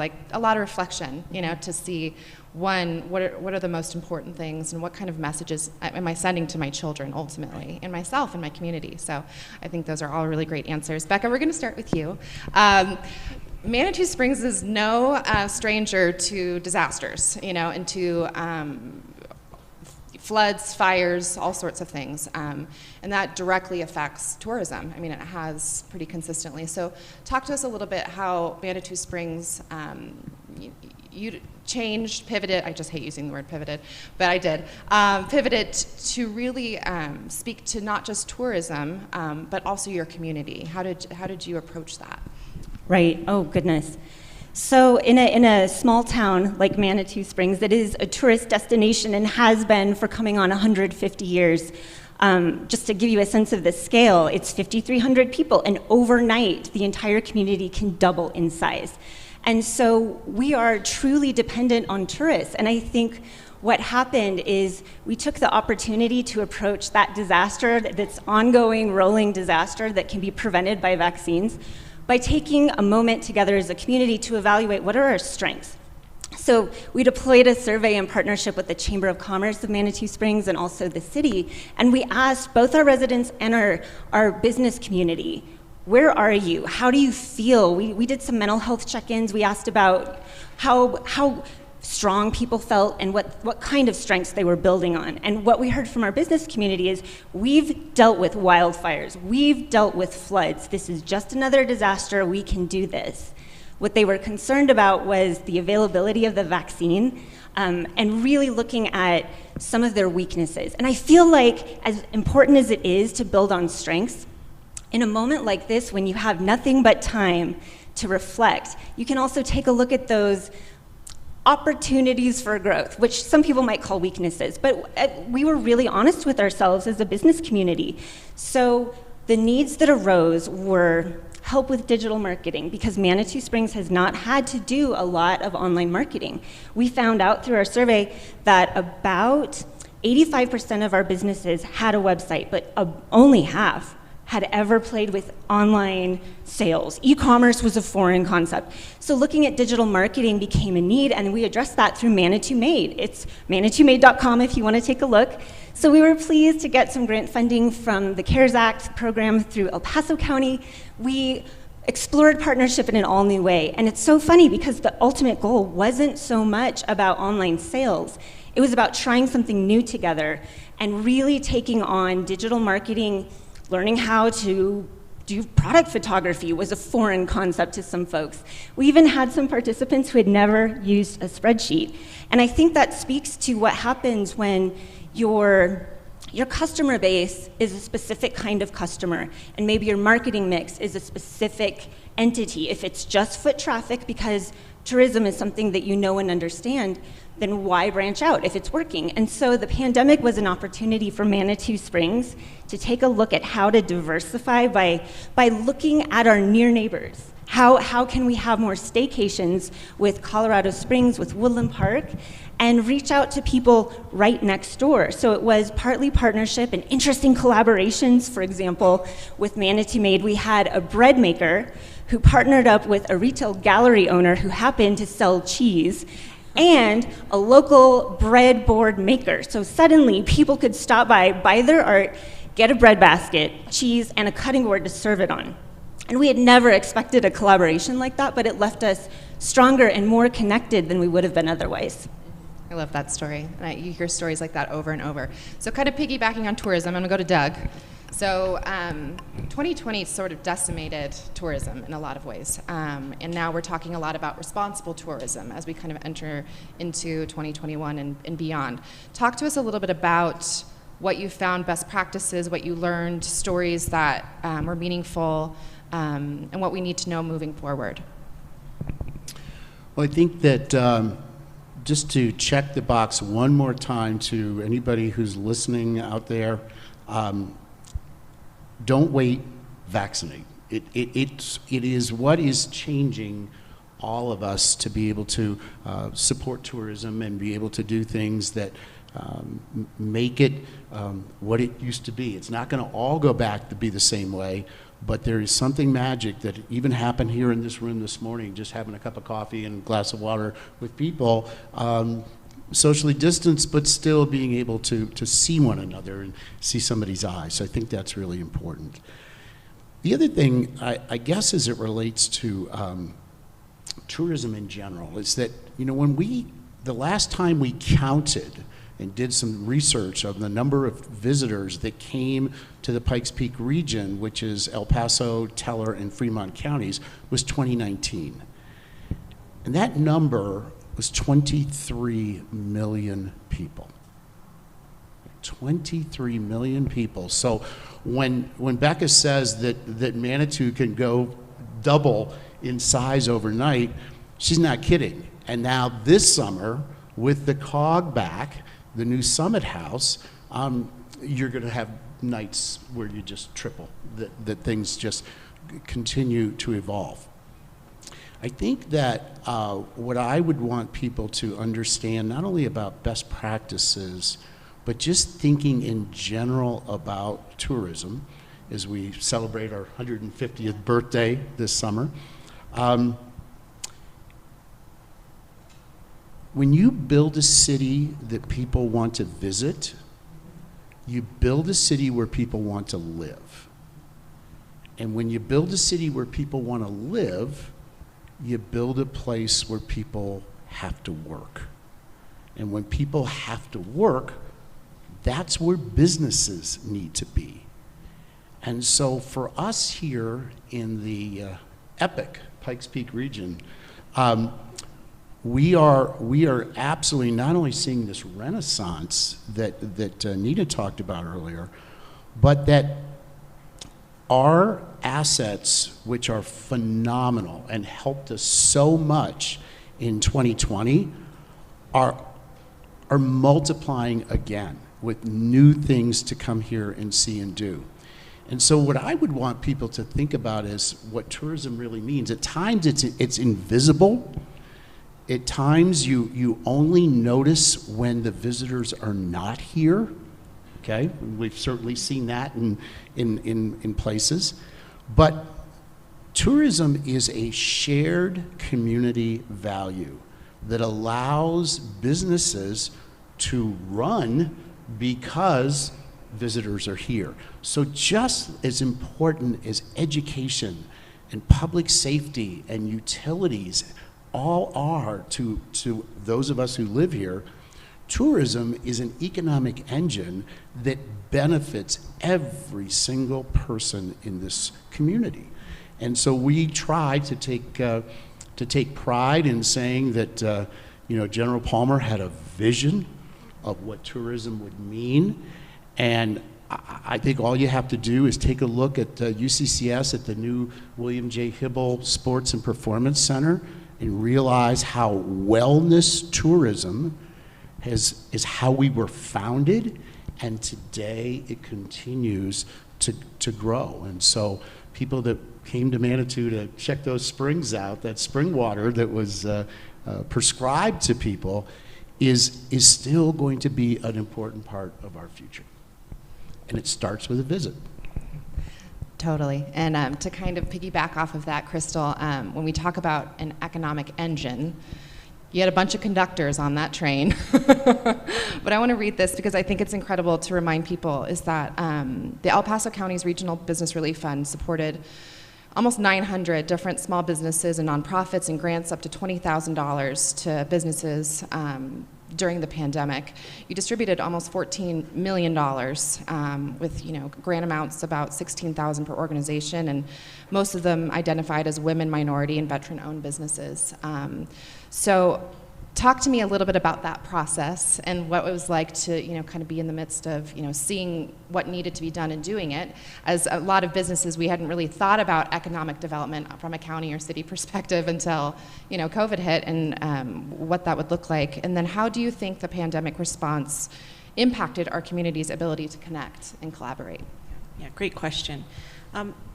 reflection, to see, one, what are the most important things, and what kind of messages am I sending to my children ultimately, and myself and my community. So I think those are all really great answers. Becca, we're going to start with you. Manitou Springs is no stranger to disasters, and to floods, fires, all sorts of things. And that directly affects tourism. I mean, it has pretty consistently. So talk to us a little bit how Manitou Springs changed, pivoted, I just hate using the word pivoted, but I did, pivoted to really speak to not just tourism, but also your community. How did you approach that? Right, oh goodness. So in a small town like Manitou Springs that is a tourist destination and has been for coming on 150 years, just to give you a sense of the scale, it's 5,300 people, and overnight the entire community can double in size. And so we are truly dependent on tourists, and I think what happened is we took the opportunity to approach that disaster, that's ongoing, rolling disaster that can be prevented by vaccines, by taking a moment together as a community to evaluate what are our strengths. So we deployed a survey in partnership with the Chamber of Commerce of Manitou Springs and also the city, and we asked both our residents and our business community, where are you? How do you feel? We did some mental health check-ins. We asked about how strong people felt and what kind of strengths they were building on. And what we heard from our business community is, we've dealt with wildfires, we've dealt with floods, this is just another disaster, we can do this. What they were concerned about was the availability of the vaccine, and really looking at some of their weaknesses. And I feel like, as important as it is to build on strengths, in a moment like this, when you have nothing but time to reflect, you can also take a look at those opportunities for growth, which some people might call weaknesses, but we were really honest with ourselves as a business community. So the needs that arose were help with digital marketing, because Manitou Springs has not had to do a lot of online marketing. We found out through our survey that about 85% of our businesses had a website, but only half had ever played with online sales. E-commerce was a foreign concept. So looking at digital marketing became a need, and we addressed that through Manitou Made. It's manitoumade.com if you want to take a look. So we were pleased to get some grant funding from the CARES Act program through El Paso County. We explored partnership in an all new way. And it's so funny because the ultimate goal wasn't so much about online sales. It was about trying something new together and really taking on digital marketing. Learning how to do product photography was a foreign concept to some folks. We even had some participants who had never used a spreadsheet. And I think that speaks to what happens when your customer base is a specific kind of customer, and maybe your marketing mix is a specific entity. If it's just foot traffic because tourism is something that you know and understand, then why branch out if it's working? And so the pandemic was an opportunity for Manitou Springs to take a look at how to diversify by looking at our near neighbors. How can we have more staycations with Colorado Springs, with Woodland Park, and reach out to people right next door? So it was partly partnership and interesting collaborations. For example, with Manitou Made, we had a bread maker who partnered up with a retail gallery owner who happened to sell cheese, and a local breadboard maker. So suddenly people could stop by, buy their art, get a bread basket, cheese, and a cutting board to serve it on. And we had never expected a collaboration like that, but it left us stronger and more connected than we would have been otherwise. I love that story. You hear stories like that over and over. So kind of piggybacking on tourism, I'm gonna go to Doug. So 2020 sort of decimated tourism in a lot of ways. And now we're talking a lot about responsible tourism as we kind of enter into 2021 and beyond. Talk to us a little bit about what you found, best practices, what you learned, stories that were meaningful, and what we need to know moving forward. Well, I think that just to check the box one more time to anybody who's listening out there, don't wait, vaccinate. It is what is changing all of us to be able to support tourism and be able to do things that make it what it used to be. It's not going to all go back to be the same way, but there is something magic that even happened here in this room this morning, just having a cup of coffee and a glass of water with people, socially distanced, but still being able to see one another and see somebody's eyes. So I think that's really important. The other thing, I guess, as it relates to tourism in general, is that, when the last time we counted and did some research of the number of visitors that came to the Pikes Peak region, which is El Paso, Teller, and Fremont counties, was 2019. And that number was 23 million people. 23 million people. So when Becca says that Manitou can go double in size overnight, she's not kidding. And now this summer, with the COG back, the new Summit House, you're going to have nights where you just triple, that things just continue to evolve. I think that what I would want people to understand, not only about best practices, but just thinking in general about tourism, as we celebrate our 150th birthday this summer. When you build a city that people want to visit, you build a city where people want to live. And when you build a city where people want to live, you build a place where people have to work. And when people have to work, that's where businesses need to be. And so for us here in the epic Pikes Peak region, we are absolutely not only seeing this renaissance that Nita talked about earlier, but that our assets, which are phenomenal and helped us so much in 2020, are multiplying again with new things to come here and see and do. And so what I would want people to think about is what tourism really means. At times it's invisible. At times you only notice when the visitors are not here. Okay, we've certainly seen that in places. But tourism is a shared community value that allows businesses to run because visitors are here. So just as important as education and public safety and utilities all are to those of us who live here, tourism is an economic engine that benefits every single person in this community. And so we try to take pride in saying that General Palmer had a vision of what tourism would mean. And I think all you have to do is take a look at UCCS at the new William J. Hibble Sports and Performance Center and realize how wellness tourism is how we were founded, and today it continues to grow. And so people that came to Manitou to check those springs out, that spring water that was prescribed to people, is still going to be an important part of our future. And it starts with a visit. Totally. And to kind of piggyback off of that, Crystal, when we talk about an economic engine, you had a bunch of conductors on that train. But I want to read this because I think it's incredible to remind people, is that the El Paso County's Regional Business Relief Fund supported almost 900 different small businesses and nonprofits and grants up to $20,000 to businesses during the pandemic. You distributed almost $14 million with grant amounts about $16,000 per organization, and most of them identified as women, minority, and veteran-owned businesses. So talk to me a little bit about that process and what it was like to kind of be in the midst of seeing what needed to be done and doing it. As a lot of businesses, we hadn't really thought about economic development from a county or city perspective until COVID hit, and what that would look like. And then how do you think the pandemic response impacted our community's ability to connect and collaborate? Yeah, great question.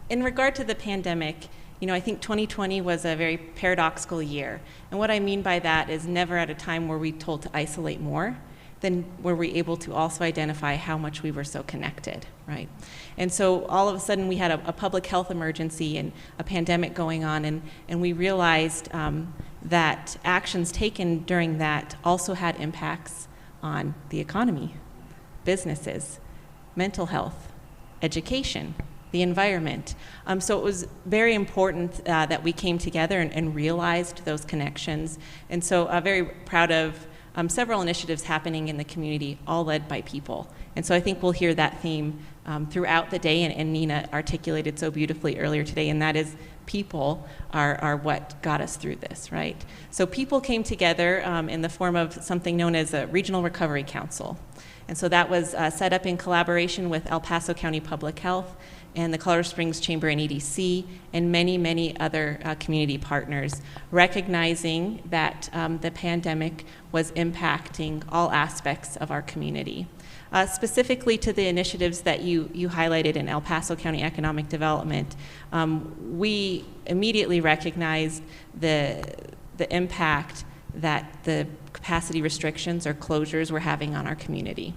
In regard to the pandemic, I think 2020 was a very paradoxical year. And what I mean by that is never at a time were we told to isolate more than were we able to also identify how much we were so connected, right? And so all of a sudden we had a public health emergency and a pandemic going on, and we realized that actions taken during that also had impacts on the economy, businesses, mental health, education, the environment. So it was very important that we came together and realized those connections. And so I'm very proud of several initiatives happening in the community, all led by people. And so I think we'll hear that theme throughout the day, and Nina articulated so beautifully earlier today, and that is people are what got us through this, right? So people came together in the form of something known as a Regional Recovery Council. And so that was set up in collaboration with El Paso County Public Health and the Colorado Springs Chamber and EDC and many, many other community partners, recognizing that the pandemic was impacting all aspects of our community. Specifically to the initiatives that you highlighted in El Paso County Economic Development, we immediately recognized the impact that the capacity restrictions or closures were having on our community.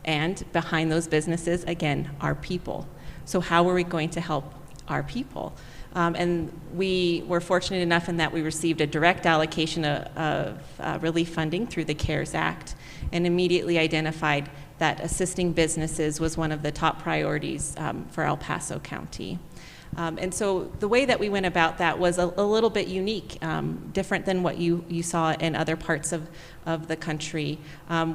And behind those businesses, again, are people. So how are we going to help our people? And we were fortunate enough in that we received a direct allocation of relief funding through the CARES Act, and immediately identified that assisting businesses was one of the top priorities for El Paso County. And so the way that we went about that was a little bit unique, different than what you saw in other parts of the country.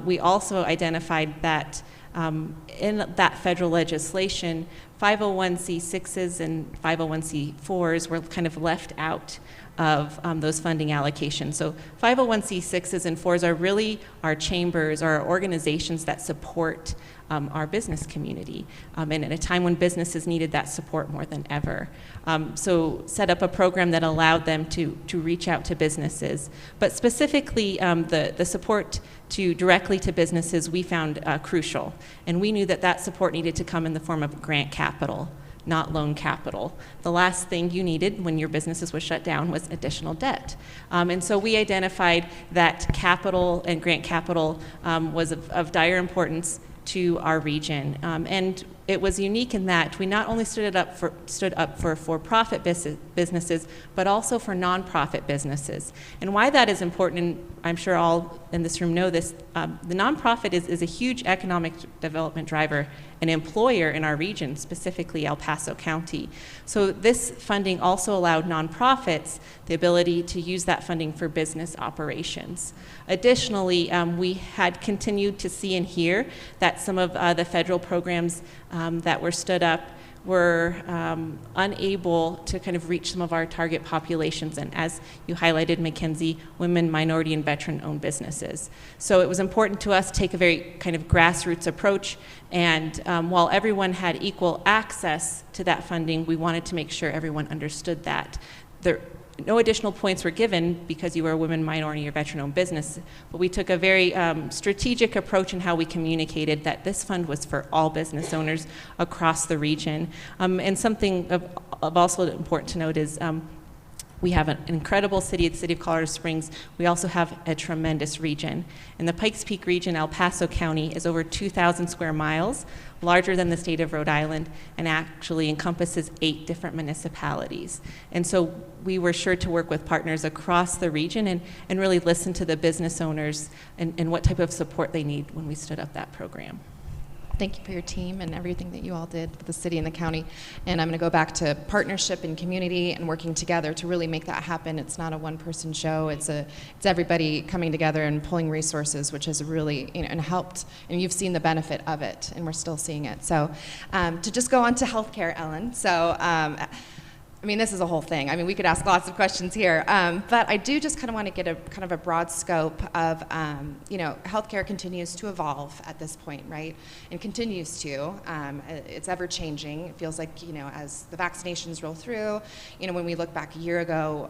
We also identified that in that federal legislation, 501c6s and 501c4s were kind of left out of those funding allocations. So 501c6s and 4s are really our chambers, our organizations that support our business community, and at a time when businesses needed that support more than ever. So set up a program that allowed them to reach out to businesses. But specifically, the support directly to businesses we found crucial. And we knew that support needed to come in the form of grant capital, not loan capital. The last thing you needed when your businesses was shut down was additional debt. And so we identified that capital and grant capital was of dire importance to our region. And it was unique in that we not only stood up for for-profit businesses, but also for nonprofit businesses. And why that is important, and I'm sure all in this room know this, the nonprofit is a huge economic development driver, an employer in our region, specifically El Paso County. So this funding also allowed nonprofits the ability to use that funding for business operations. Additionally, we had continued to see and hear that some of the federal programs that were stood up were unable to kind of reach some of our target populations, and as you highlighted, Mackenzie, women, minority, and veteran-owned businesses. So it was important to us to take a very kind of grassroots approach, and while everyone had equal access to that funding, we wanted to make sure everyone understood that. No additional points were given because you were a women, minority, or veteran-owned business, but we took a very strategic approach in how we communicated that this fund was for all business owners across the region. And something of also important to note is we have an incredible city, the city of Colorado Springs. We also have a tremendous region. And the Pikes Peak region, El Paso County, is over 2,000 square miles, larger than the state of Rhode Island, and actually encompasses 8 different municipalities. And so we were sure to work with partners across the region and really listen to the business owners and what type of support they need when we stood up that program. Thank you for your team and everything that you all did with the city and the county. And I'm going to go back to partnership and community and working together to really make that happen. It's not a one-person show. It's everybody coming together and pulling resources, which has really and helped. And you've seen the benefit of it, and we're still seeing it. So to just go on to healthcare, Ellen. So. I mean, this is a whole thing. I mean, we could ask lots of questions here, but I do just kind of want to get a kind of a broad scope of, healthcare continues to evolve at this point, right? And continues to. It's ever changing. It feels like, as the vaccinations roll through, when we look back a year ago,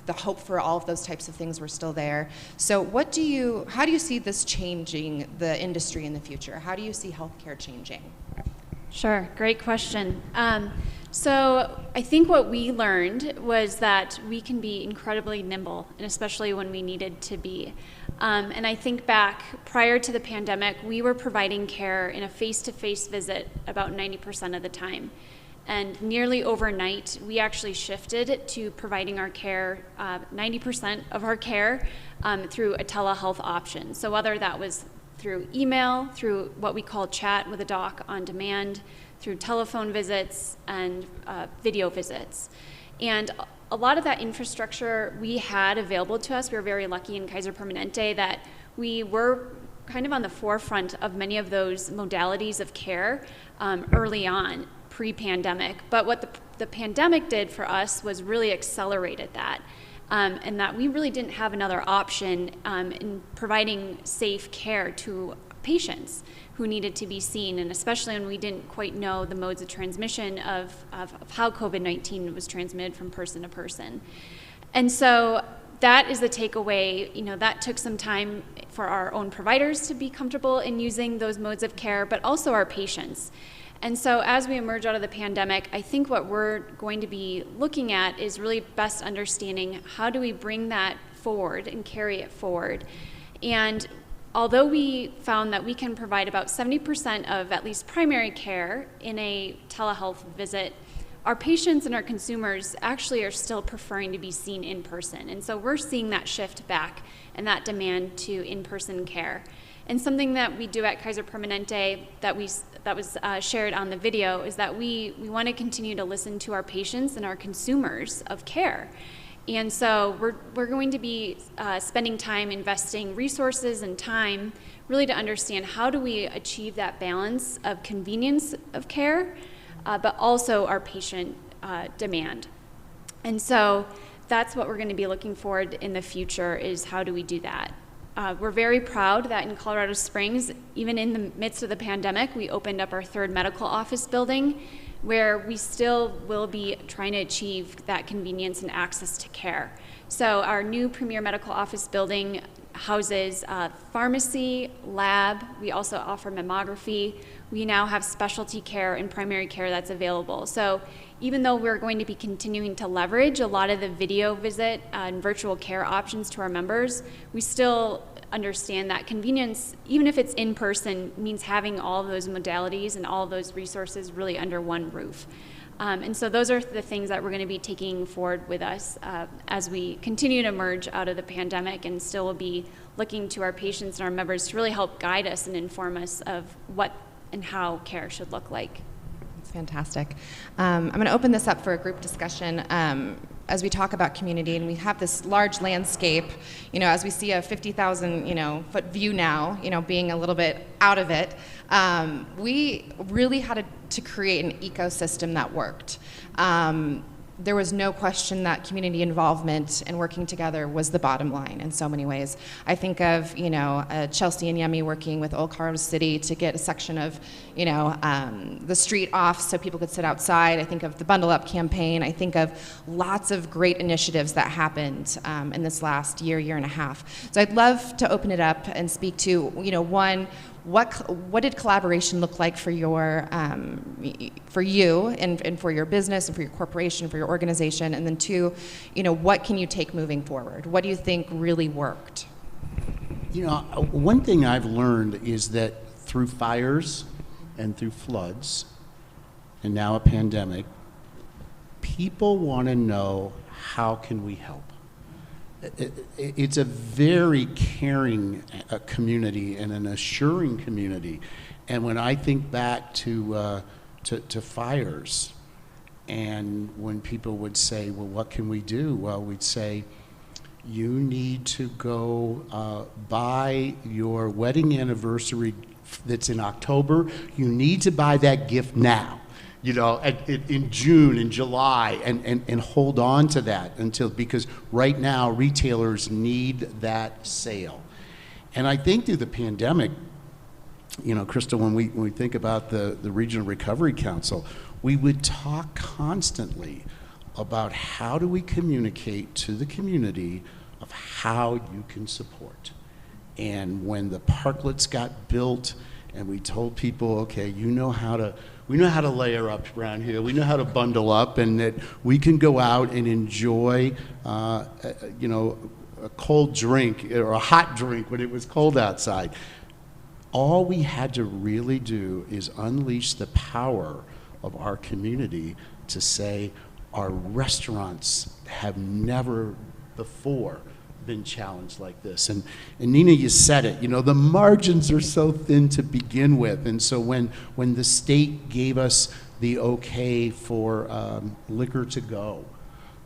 the hope for all of those types of things were still there. So how do you see this changing the industry in the future? How do you see healthcare changing? Sure, great question. So I think what we learned was that we can be incredibly nimble, and especially when we needed to be. And I think back, prior to the pandemic, we were providing care in a face-to-face visit about 90% of the time. And nearly overnight, we actually shifted to providing our care, 90% of our care, through a telehealth option. So whether that was through email, through what we call chat with a doc on demand, through telephone visits and video visits. And a lot of that infrastructure we had available to us. We were very lucky in Kaiser Permanente that we were kind of on the forefront of many of those modalities of care early on, pre-pandemic. But what the pandemic did for us was really accelerated that. And that we really didn't have another option in providing safe care to patients who needed to be seen, and especially when we didn't quite know the modes of transmission of how COVID-19 was transmitted from person to person. And so that is the takeaway. You know, that took some time for our own providers to be comfortable in using those modes of care, but also our patients. And so as we emerge out of the pandemic, I think what we're going to be looking at is really best understanding how do we bring that forward and carry it forward. And although we found that we can provide about 70% of at least primary care in a telehealth visit, our patients and our consumers actually are still preferring to be seen in person. And so we're seeing that shift back and that demand to in-person care. And something that we do at Kaiser Permanente that was shared on the video is that we want to continue to listen to our patients and our consumers of care. And so we're going to be spending time investing resources and time really to understand how do we achieve that balance of convenience of care, but also our patient demand. And so that's what we're going to be looking forward in the future, is how do we do that. We're very proud that in Colorado Springs, even in the midst of the pandemic, we opened up our third medical office building, where we still will be trying to achieve that convenience and access to care. So our new premier medical office building houses pharmacy, lab. We also offer mammography. We now have specialty care and primary care that's available. So even though we're going to be continuing to leverage a lot of the video visit and virtual care options to our members, we still understand that convenience, even if it's in person, means having all of those modalities and all of those resources really under one roof. And so those are the things that we're going to be taking forward with us as we continue to emerge out of the pandemic, and still will be looking to our patients and our members to really help guide us and inform us of what and how care should look like. That's fantastic. I'm going to open this up for a group discussion. As we talk about community, and we have this large landscape, as we see a 50,000, foot view now, being a little bit out of it, we really had to create an ecosystem that worked. There was no question that community involvement and working together was the bottom line in so many ways. I think of, Chelsea and Yemi working with Old Colorado City to get a section of, the street off so people could sit outside. I think of the Bundle Up campaign. I think of lots of great initiatives that happened in this last year and a half. So I'd love to open it up and speak to, one, what did collaboration look like for your, for you and for your business and for your corporation, for your organization? And then two, what can you take moving forward? What do you think really worked? One thing I've learned is that through fires and through floods, and now a pandemic, people want to know, how can we help? It's a very caring community and an assuring community. And when I think back to fires, and when people would say, well, what can we do? Well, we'd say, you need to go buy your wedding anniversary that's in October. You need to buy that gift now. In June and July, and hold on to that because right now retailers need that sale. And I think through the pandemic, Crystal, when we think about the Regional Recovery Council, we would talk constantly about how do we communicate to the community of how you can support. And when the parklets got built and we told people, okay, we know how to layer up around here. We know how to bundle up, and that we can go out and enjoy, a cold drink or a hot drink when it was cold outside. All we had to really do is unleash the power of our community to say our restaurants have never before been challenged like this. And Nina, you said it, the margins are so thin to begin with. And so when the state gave us the okay for liquor to go,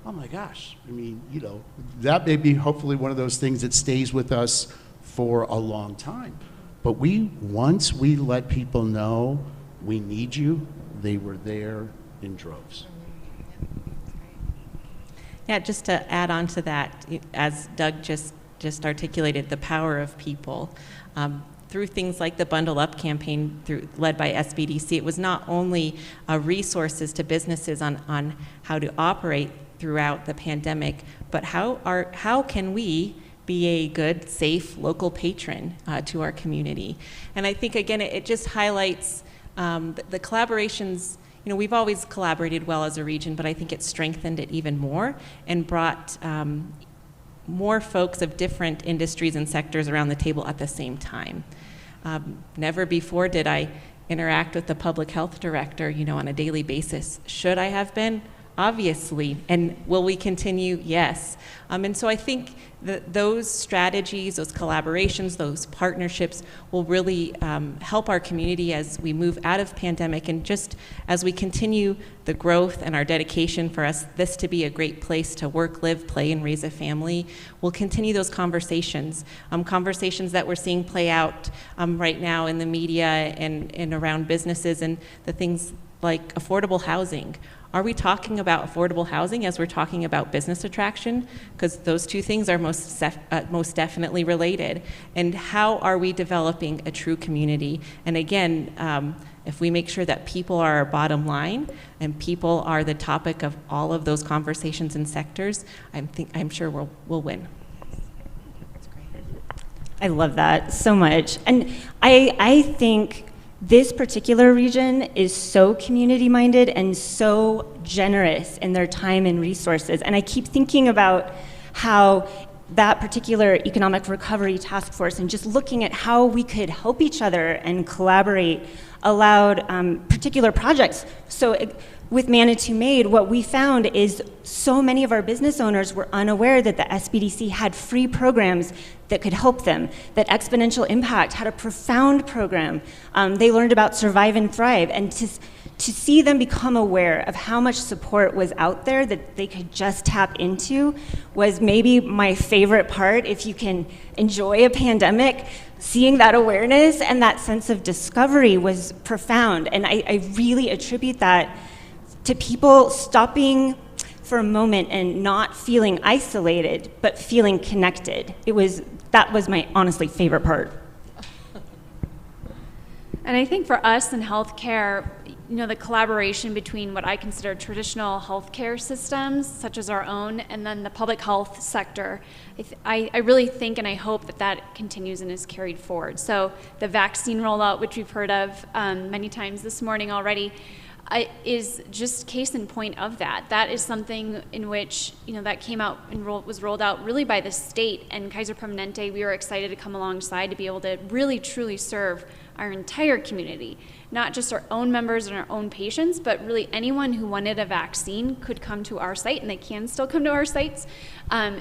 oh my gosh, I mean, that may be hopefully one of those things that stays with us for a long time. But once we let people know we need you, they were there in droves. Yeah, just to add on to that, as Doug just articulated, the power of people. Through things like the Bundle Up campaign led by SBDC, it was not only resources to businesses on how to operate throughout the pandemic, but how can we be a good, safe local patron to our community. And I think, again, it just highlights the collaborations. We've always collaborated well as a region, but I think it strengthened it even more and brought more folks of different industries and sectors around the table at the same time. Never before did I interact with the public health director, on a daily basis. Should I have been? Obviously. And will we continue? Yes. And so I think that those strategies, those collaborations, those partnerships will really help our community as we move out of pandemic, and just as we continue the growth and our dedication for this to be a great place to work, live, play, and raise a family. We'll continue those conversations, conversations that we're seeing play out right now in the media and around businesses, and the things like affordable housing. Are we talking about affordable housing as we're talking about business attraction? Because those two things are most definitely related. And how are we developing a true community? And again, if we make sure that people are our bottom line and people are the topic of all of those conversations and sectors, I'm sure we'll win. I love that so much. And I think this particular region is so community-minded and so generous in their time and resources. And I keep thinking about how that particular economic recovery task force and just looking at how we could help each other and collaborate allowed particular projects. So with Manitou Made, what we found is so many of our business owners were unaware that the SBDC had free programs that could help them, that Exponential Impact had a profound program. They learned about Survive and Thrive, and to see them become aware of how much support was out there that they could just tap into was maybe my favorite part. If you can enjoy a pandemic, seeing that awareness and that sense of discovery was profound. And I really attribute that to people stopping for a moment and not feeling isolated, but feeling connected. That was my honestly favorite part. And I think for us in healthcare, the collaboration between what I consider traditional healthcare systems, such as our own, and then the public health sector, I really think and I hope that continues and is carried forward. So the vaccine rollout, which we've heard of many times this morning already, is just case in point of that. That is something in which, that came out and was rolled out really by the state, and Kaiser Permanente, we were excited to come alongside to be able to really truly serve our entire community, not just our own members and our own patients, but really anyone who wanted a vaccine could come to our site, and they can still come to our sites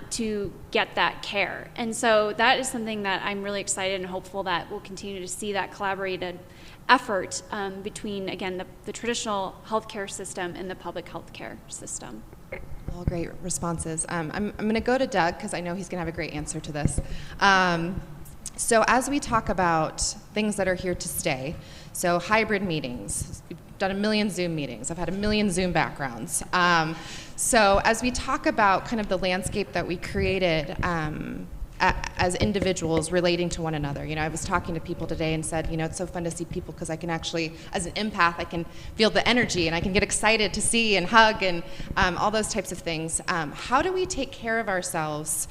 to get that care. And so that is something that I'm really excited and hopeful that we'll continue to see that collaborated effort between, again, the traditional healthcare system and the public healthcare system. All great responses. I'm going to go to Doug because I know he's going to have a great answer to this. So as we talk about things that are here to stay, so hybrid meetings, we've done 1 million Zoom meetings. I've had 1 million Zoom backgrounds. So as we talk about kind of the landscape that we created as individuals relating to one another. I was talking to people today and said, it's so fun to see people because I can actually, as an empath, I can feel the energy and I can get excited to see and hug and all those types of things. How do we take care of ourselves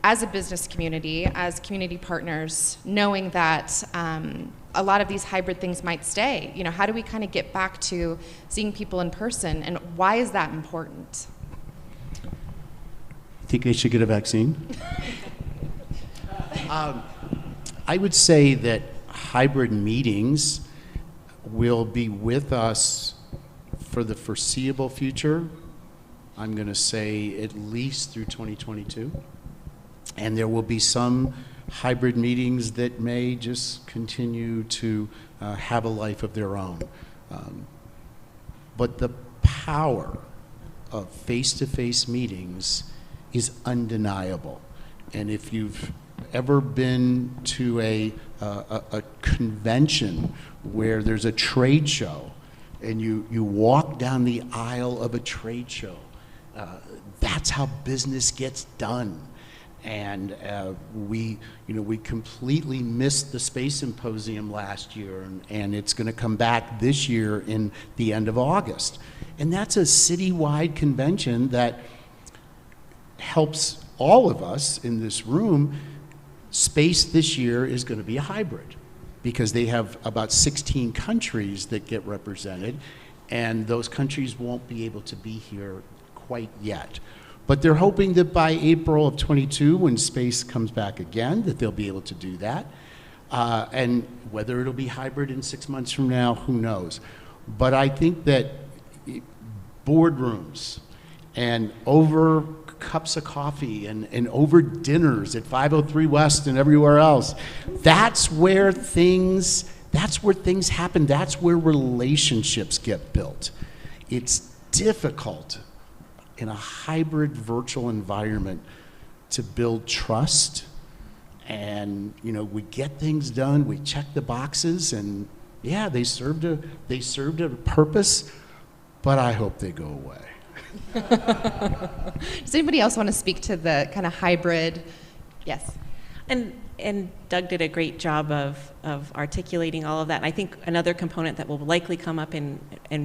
as a business community, as community partners, knowing that a lot of these hybrid things might stay? How do we kind of get back to seeing people in person, and why is that important? Think they should get a vaccine? I would say that hybrid meetings will be with us for the foreseeable future. I'm going to say at least through 2022. And there will be some hybrid meetings that may just continue to have a life of their own. But the power of face-to-face meetings is undeniable. And if you've ever been to a convention where there's a trade show and you walk down the aisle of a trade show, that's how business gets done. And we completely missed the Space Symposium last year, and it's going to come back this year in the end of August. And that's a citywide convention that helps all of us in this room. Space this year is going to be a hybrid because they have about 16 countries that get represented, and those countries won't be able to be here quite yet. But they're hoping that by April of 22, when space comes back again, that they'll be able to do that. And whether it'll be hybrid in 6 months from now, who knows? But I think that boardrooms and over cups of coffee and over dinners at 503 West and everywhere else, that's where things happen. That's where relationships get built. It's difficult in a hybrid virtual environment to build trust, and we get things done, we check the boxes, and yeah, they served a purpose, but I hope they go away. Does anybody else want to speak to the kind of hybrid? Yes. And Doug did a great job of articulating all of that. And I think another component that will likely come up in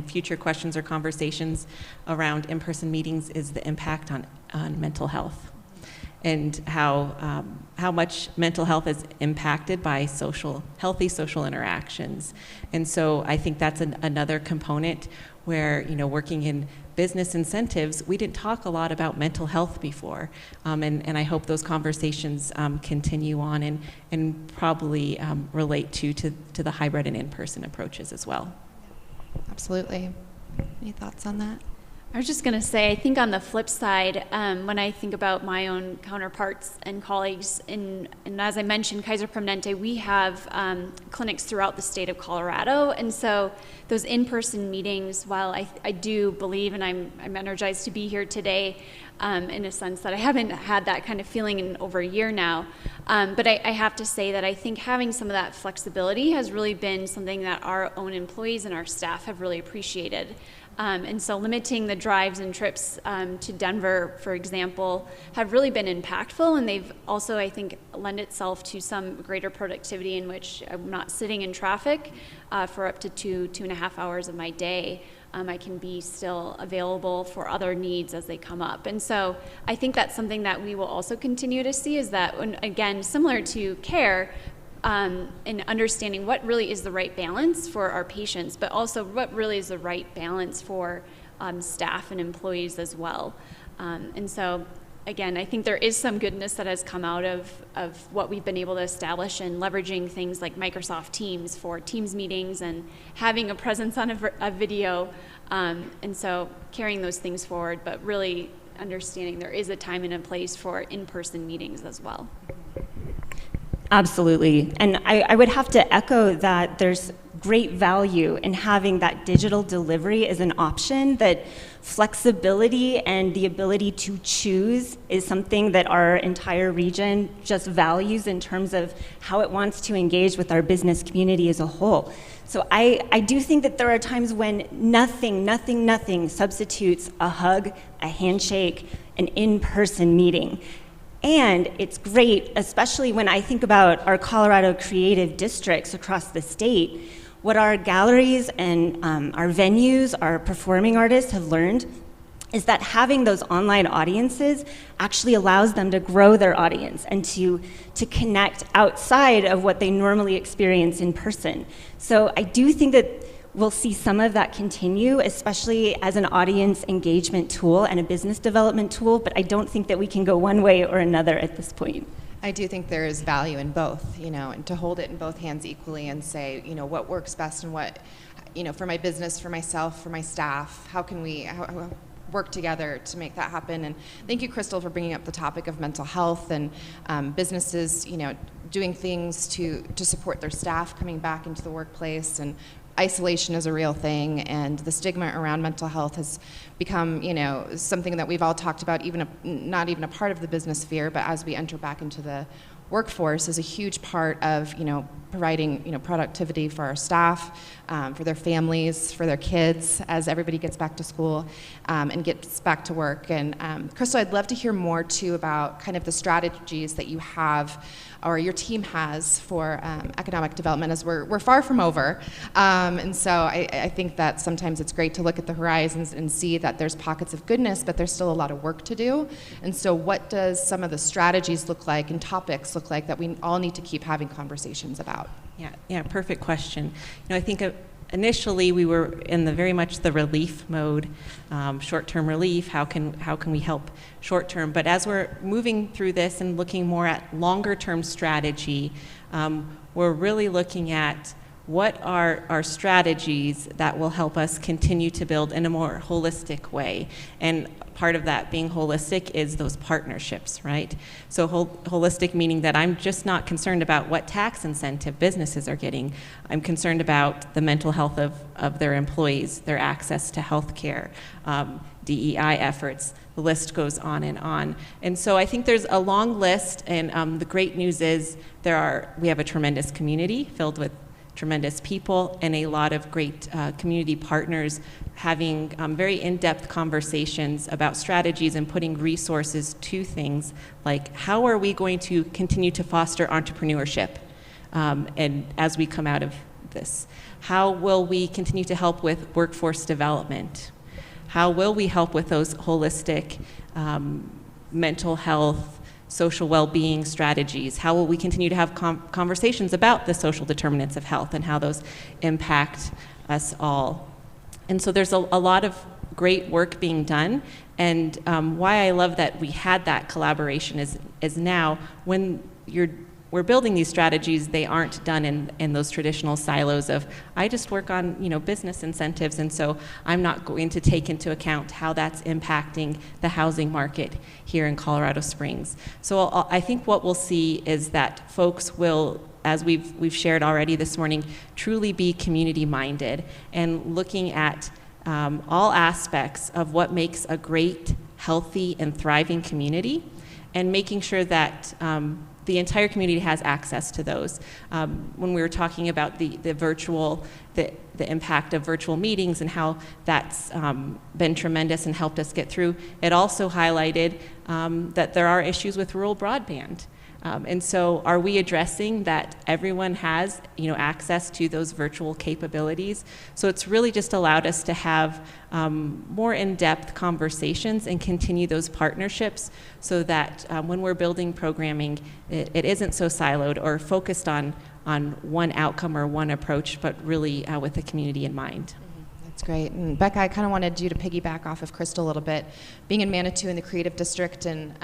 future questions or conversations around in-person meetings is the impact on mental health, and how much mental health is impacted by healthy social interactions. And so I think that's another component where, working in business incentives, we didn't talk a lot about mental health before. And I hope those conversations continue on and probably relate to the hybrid and in-person approaches as well. Absolutely. Any thoughts on that? I was just going to say, I think on the flip side, when I think about my own counterparts and colleagues, and as I mentioned, Kaiser Permanente, we have clinics throughout the state of Colorado, and so those in-person meetings, while I do believe, and I'm energized to be here today, in a sense that I haven't had that kind of feeling in over a year now, but I have to say that I think having some of that flexibility has really been something that our own employees and our staff have really appreciated. And so limiting the drives and trips to Denver, for example, have really been impactful, and they've also, I think, lent itself to some greater productivity in which I'm not sitting in traffic for up to 2.5 hours of my day. I can be still available for other needs as they come up. And so I think that's something that we will also continue to see, is that, when, again, similar to care, and understanding what really is the right balance for our patients, but also what really is the right balance for staff and employees as well. And so, again, I think there is some goodness that has come out of what we've been able to establish, and leveraging things like Microsoft Teams for Teams meetings and having a presence on a video. And so carrying those things forward, but really understanding there is a time and a place for in-person meetings as well. Absolutely. And I would have to echo that there's great value in having that digital delivery as an option, that flexibility and the ability to choose is something that our entire region just values in terms of how it wants to engage with our business community as a whole. So I do think that there are times when nothing substitutes a hug, a handshake, an in-person meeting. And it's great, especially when I think about our Colorado creative districts across the state, what our galleries and our venues, our performing artists have learned is that having those online audiences actually allows them to grow their audience and to connect outside of what they normally experience in person. So I do think that we'll see some of that continue, especially as an audience engagement tool and a business development tool, but I don't think that we can go one way or another at this point. I do think there is value in both, and to hold it in both hands equally and say, what works best and what, for my business, for myself, for my staff, how can we work together to make that happen. And thank you, Crystal, for bringing up the topic of mental health and businesses, doing things to support their staff coming back into the workplace, and isolation is a real thing, and the stigma around mental health has become, something that we've all talked about, not even a part of the business sphere, but as we enter back into the workforce is a huge part of, providing, productivity for our staff, for their families, for their kids, as everybody gets back to school and gets back to work. And Crystal, I'd love to hear more too about kind of the strategies that you have or your team has for economic development, as we're far from over. And so I think that sometimes it's great to look at the horizons and see that there's pockets of goodness, but there's still a lot of work to do. And so what does some of the strategies look like and topics look like that we all need to keep having conversations about? Yeah, perfect question. I think initially we were in very much the relief mode, short-term relief. How can we help short-term? But as we're moving through this and looking more at longer-term strategy, we're really looking at what are our strategies that will help us continue to build in a more holistic way. And part of that being holistic is those partnerships, right? So holistic meaning that I'm just not concerned about what tax incentive businesses are getting. I'm concerned about the mental health of their employees, their access to health care, DEI efforts. The list goes on and on. And so I think there's a long list, and the great news is we have a tremendous community filled with tremendous people and a lot of great community partners having very in-depth conversations about strategies and putting resources to things like how are we going to continue to foster entrepreneurship and as we come out of this? How will we continue to help with workforce development? How will we help with those holistic mental health, social well-being strategies? How will we continue to have conversations about the social determinants of health and how those impact us all? And so there's a lot of great work being done, and why I love that we had that collaboration is now when we're building these strategies, they aren't done in those traditional silos of, I just work on business incentives, and so I'm not going to take into account how that's impacting the housing market here in Colorado Springs. So I think what we'll see is that folks will, as we've shared already this morning, truly be community-minded and looking at all aspects of what makes a great, healthy, and thriving community, and making sure that the entire community has access to those. When we were talking about the impact of virtual meetings and how that's been tremendous and helped us get through, it also highlighted that there are issues with rural broadband. And so are we addressing that everyone has access to those virtual capabilities? So it's really just allowed us to have more in-depth conversations and continue those partnerships so that when we're building programming, it isn't so siloed or focused on one outcome or one approach, but really with the community in mind. That's great. And Becca, I kind of wanted you to piggyback off of Crystal a little bit. Being in Manitou in the creative district and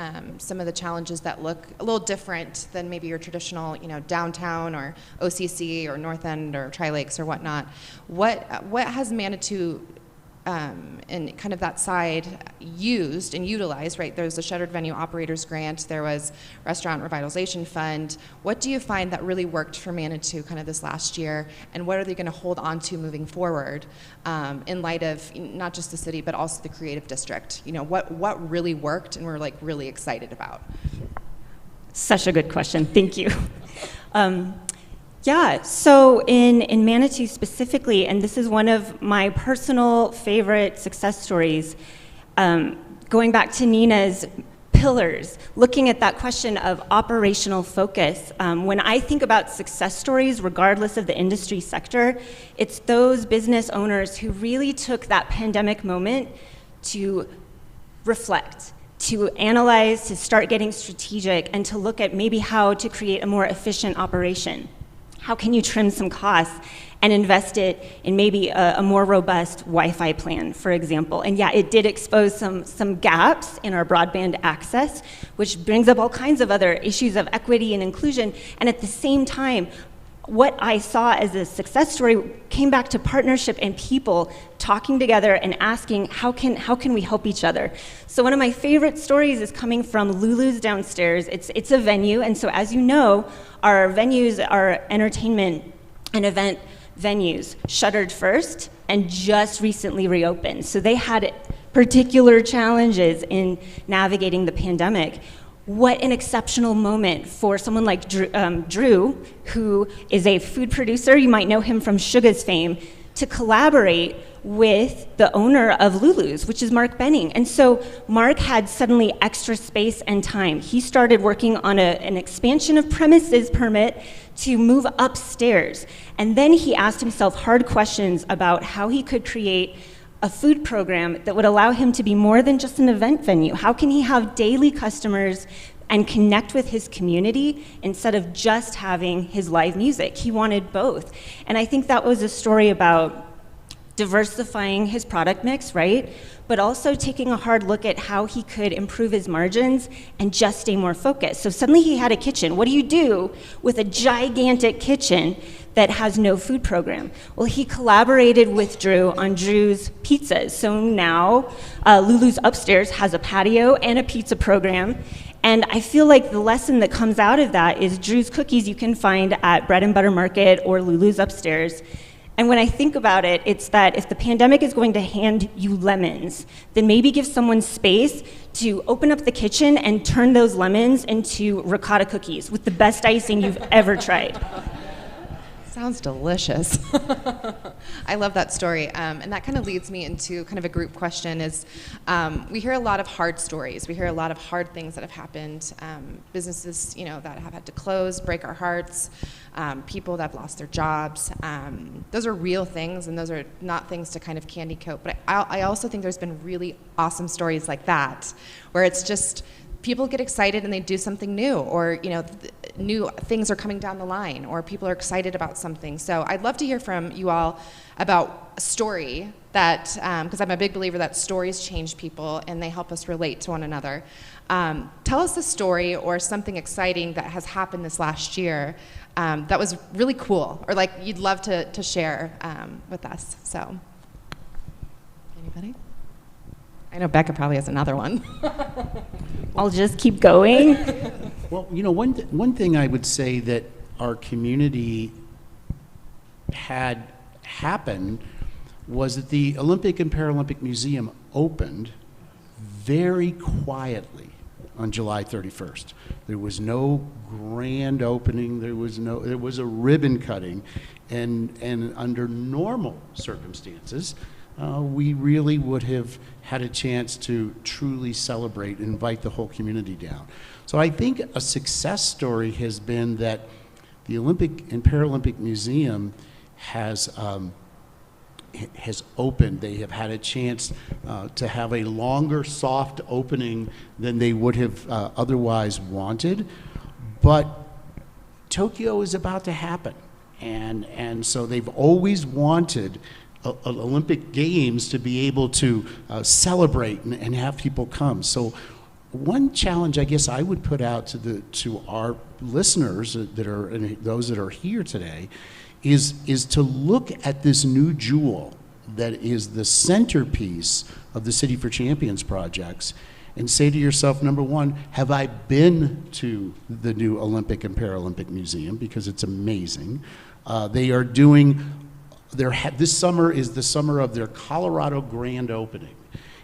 some of the challenges that look a little different than maybe your traditional, downtown or OCC or North End or Tri-Lakes or whatnot. What has Manitou and kind of that side used and utilized, right? There's the Shuttered Venue Operators Grant, there was Restaurant Revitalization Fund. What do you find that really worked for Manitou kind of this last year, and what are they going to hold on to moving forward in light of not just the city, but also the creative district? What really worked and we're like really excited about? Such a good question, thank you. Yeah, so in Manitou specifically, and this is one of my personal favorite success stories, going back to Nina's pillars, looking at that question of operational focus. When I think about success stories, regardless of the industry sector, it's those business owners who really took that pandemic moment to reflect, to analyze, to start getting strategic, and to look at maybe how to create a more efficient operation. How can you trim some costs and invest it in maybe a more robust Wi-Fi plan, for example? And yeah, it did expose some gaps in our broadband access, which brings up all kinds of other issues of equity and inclusion. And at the same time, what I saw as a success story came back to partnership and people talking together and asking, how can we help each other? So one of my favorite stories is coming from Lulu's downstairs. It's a venue, and so as you know, our venues are entertainment and event venues shuttered first and just recently reopened. So they had particular challenges in navigating the pandemic. What an exceptional moment for someone like Drew, who is a food producer, you might know him from Suga's fame, to collaborate with the owner of Lulu's, which is Mark Benning. And so Mark had suddenly extra space and time. He started working on an expansion of premises permit to move upstairs. And then he asked himself hard questions about how he could create a food program that would allow him to be more than just an event venue. How can he have daily customers and connect with his community instead of just having his live music? He wanted both. And I think that was a story about diversifying his product mix, right? But also taking a hard look at how he could improve his margins and just stay more focused. So suddenly he had a kitchen. What do you do with a gigantic kitchen that has no food program? Well, he collaborated with Drew on Drew's pizzas. So now Lulu's upstairs has a patio and a pizza program. And I feel like the lesson that comes out of that is Drew's cookies you can find at Bread and Butter Market or Lulu's upstairs. And when I think about it, it's that if the pandemic is going to hand you lemons, then maybe give someone space to open up the kitchen and turn those lemons into ricotta cookies with the best icing you've ever tried. Sounds delicious. I love that story. And that kind of leads me into kind of a group question is, we hear a lot of hard stories. We hear a lot of hard things that have happened. Businesses, that have had to close, break our hearts. People that have lost their jobs. Those are real things, and those are not things to kind of candy coat. But I also think there's been really awesome stories like that, where it's just people get excited and they do something new, or new things are coming down the line, or people are excited about something. So I'd love to hear from you all about a story that, because I'm a big believer that stories change people and they help us relate to one another. Tell us a story or something exciting that has happened this last year that was really cool, or like you'd love to share with us. So, anybody? I know Becca probably has another one. I'll just keep going. Well, one thing I would say that our community had happen was that the Olympic and Paralympic Museum opened very quietly on July 31st. There was no grand opening, there was a ribbon cutting, and under normal circumstances, we really would have had a chance to truly celebrate and invite the whole community down. So I think a success story has been that the Olympic and Paralympic Museum has opened. They have had a chance to have a longer soft opening than they would have otherwise wanted. But Tokyo is about to happen. And so they've always wanted Olympic Games to be able to celebrate and have people come. So one challenge I guess I would put out to our listeners that are, and those that are here today, is to look at this new jewel that is the centerpiece of the City for Champions projects and say to yourself, number one, have I been to the new Olympic and Paralympic Museum? Because it's amazing. They are doing, this summer is the summer of their Colorado grand opening.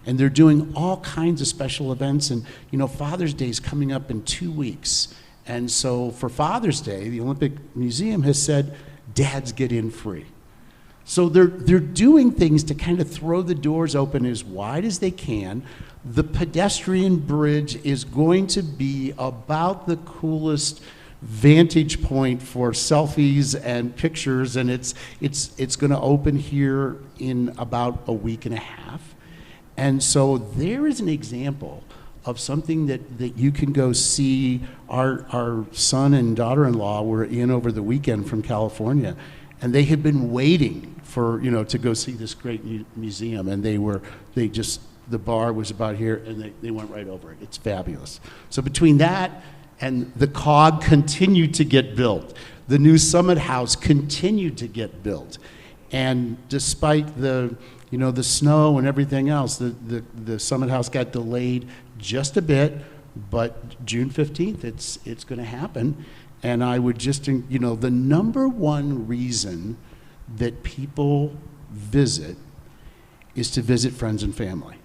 And they're doing all kinds of special events, and Father's Day is coming up in 2 weeks. And so for Father's Day, the Olympic Museum has said, dads get in free. So they're doing things to kind of throw the doors open as wide as they can. The pedestrian bridge is going to be about the coolest vantage point for selfies and pictures, and it's going to open here in about a week and a half. And so there is an example of something that you can go see. Our son and daughter-in-law were in over the weekend from California, and they had been waiting for, to go see this great museum, and the bar was about here, and they went right over it. It's fabulous. So between that and the COG continued to get built, the new Summit House continued to get built, and despite the snow and everything else, the Summit House got delayed just a bit, but June 15th, it's going to happen. And I would just, the number one reason that people visit is to visit friends and family.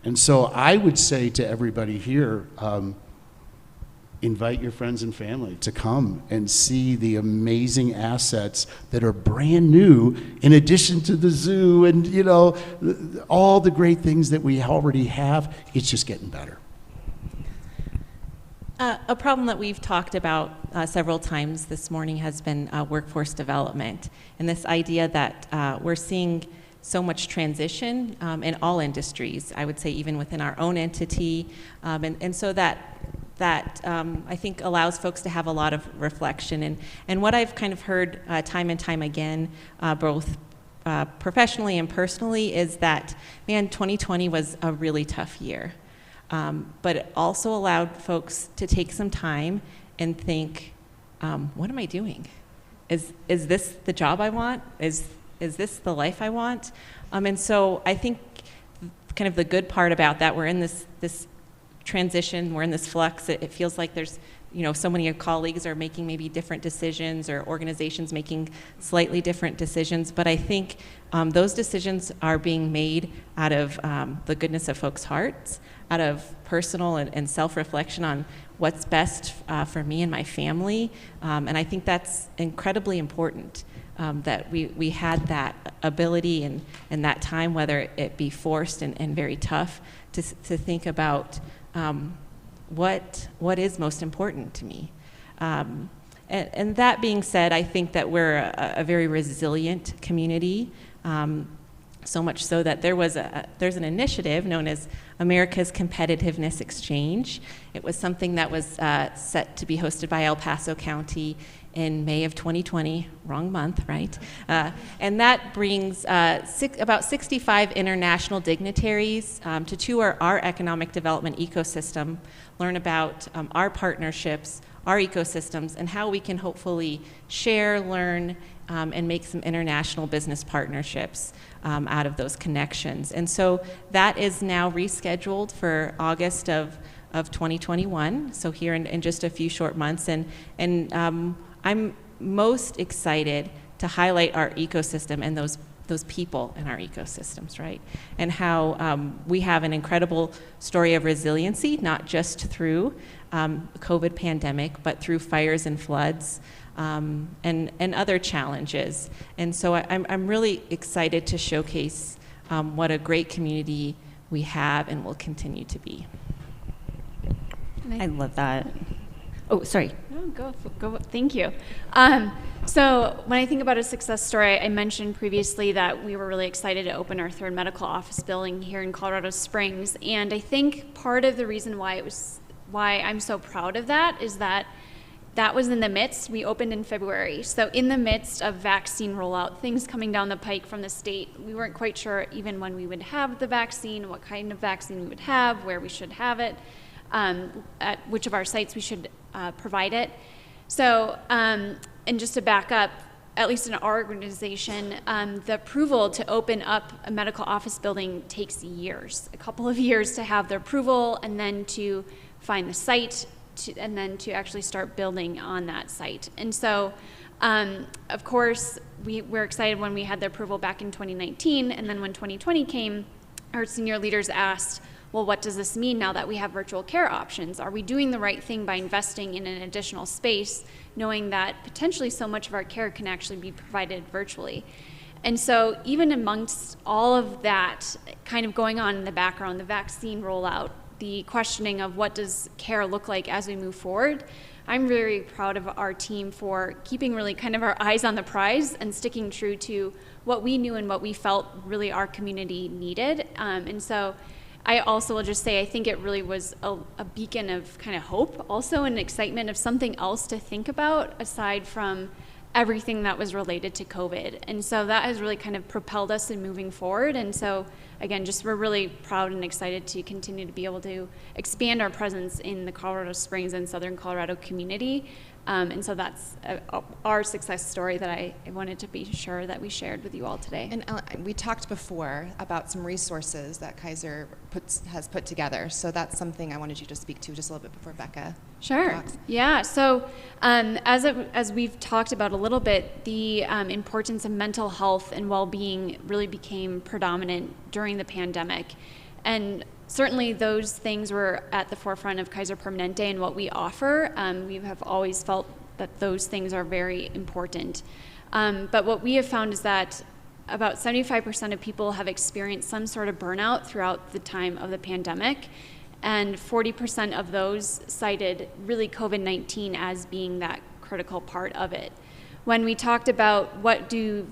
And so I would say to everybody here, invite your friends and family to come and see the amazing assets that are brand new, in addition to the zoo and, you know, all the great things that we already have. It's just getting better. A problem that we've talked about several times this morning has been workforce development, and this idea that we're seeing so much transition in all industries, I would say even within our own entity, and so that I think allows folks to have a lot of reflection. And what I've kind of heard time and time again, both professionally and personally, is that, man, 2020 was a really tough year. But it also allowed folks to take some time and think, what am I doing? Is this the job I want? Is this the life I want? And so I think kind of the good part about that, we're in this transition, we're in this flux. It feels like there's, you know, so many colleagues are making maybe different decisions, or organizations making slightly different decisions. But I think those decisions are being made out of the goodness of folks' hearts, out of personal and self-reflection on what's best for me and my family. And I think that's incredibly important, that we had that ability and that time, whether it be forced and very tough, to think about what is most important to me. And that being said, I think that we're a very resilient community, so much so that there's an initiative known as America's Competitiveness Exchange. It was something that was set to be hosted by El Paso County in May of 2020, wrong month, right? And that brings about 65 international dignitaries to tour our economic development ecosystem, learn about our partnerships, our ecosystems, and how we can hopefully share, learn, and make some international business partnerships out of those connections. And so that is now rescheduled for August of 2021, so here in just a few short months. And I'm most excited to highlight our ecosystem and those people in our ecosystems, right? And how we have an incredible story of resiliency, not just through COVID pandemic, but through fires and floods, and other challenges. And so I'm really excited to showcase what a great community we have and will continue to be. I love that. Oh, sorry. No, go. Thank you. So when I think about a success story, I mentioned previously that we were really excited to open our third medical office building here in Colorado Springs. And I think part of the reason why I'm so proud of that is that was in the midst. We opened in February. So in the midst of vaccine rollout, things coming down the pike from the state, we weren't quite sure even when we would have the vaccine, what kind of vaccine we would have, where we should have it, at which of our sites we should provide it. So, and just to back up, at least in our organization, the approval to open up a medical office building takes years, a couple of years to have the approval, and then to find the site, and then to actually start building on that site. And so, of course, we're excited when we had the approval back in 2019, and then when 2020 came, our senior leaders asked, well, what does this mean now that we have virtual care options? Are we doing the right thing by investing in an additional space, knowing that potentially so much of our care can actually be provided virtually? And so even amongst all of that kind of going on in the background, the vaccine rollout, the questioning of what does care look like as we move forward, I'm very proud of our team for keeping really kind of our eyes on the prize and sticking true to what we knew and what we felt really our community needed. And so I also will just say I think it really was a beacon of kind of hope, also an excitement of something else to think about aside from everything that was related to COVID. And so that has really kind of propelled us in moving forward. And so again, just we're really proud and excited to continue to be able to expand our presence in the Colorado Springs and Southern Colorado community, And so that's our success story that I wanted to be sure that we shared with you all today. And we talked before about some resources that Kaiser has put together. So that's something I wanted you to speak to just a little bit before Becca Sure. talks. Yeah. So as we've talked about a little bit, the importance of mental health and well-being really became predominant during the pandemic. And certainly those things were at the forefront of Kaiser Permanente and what we offer. We have always felt that those things are very important. But what we have found is that about 75% of people have experienced some sort of burnout throughout the time of the pandemic. And 40% of those cited really COVID-19 as being that critical part of it. When we talked about what do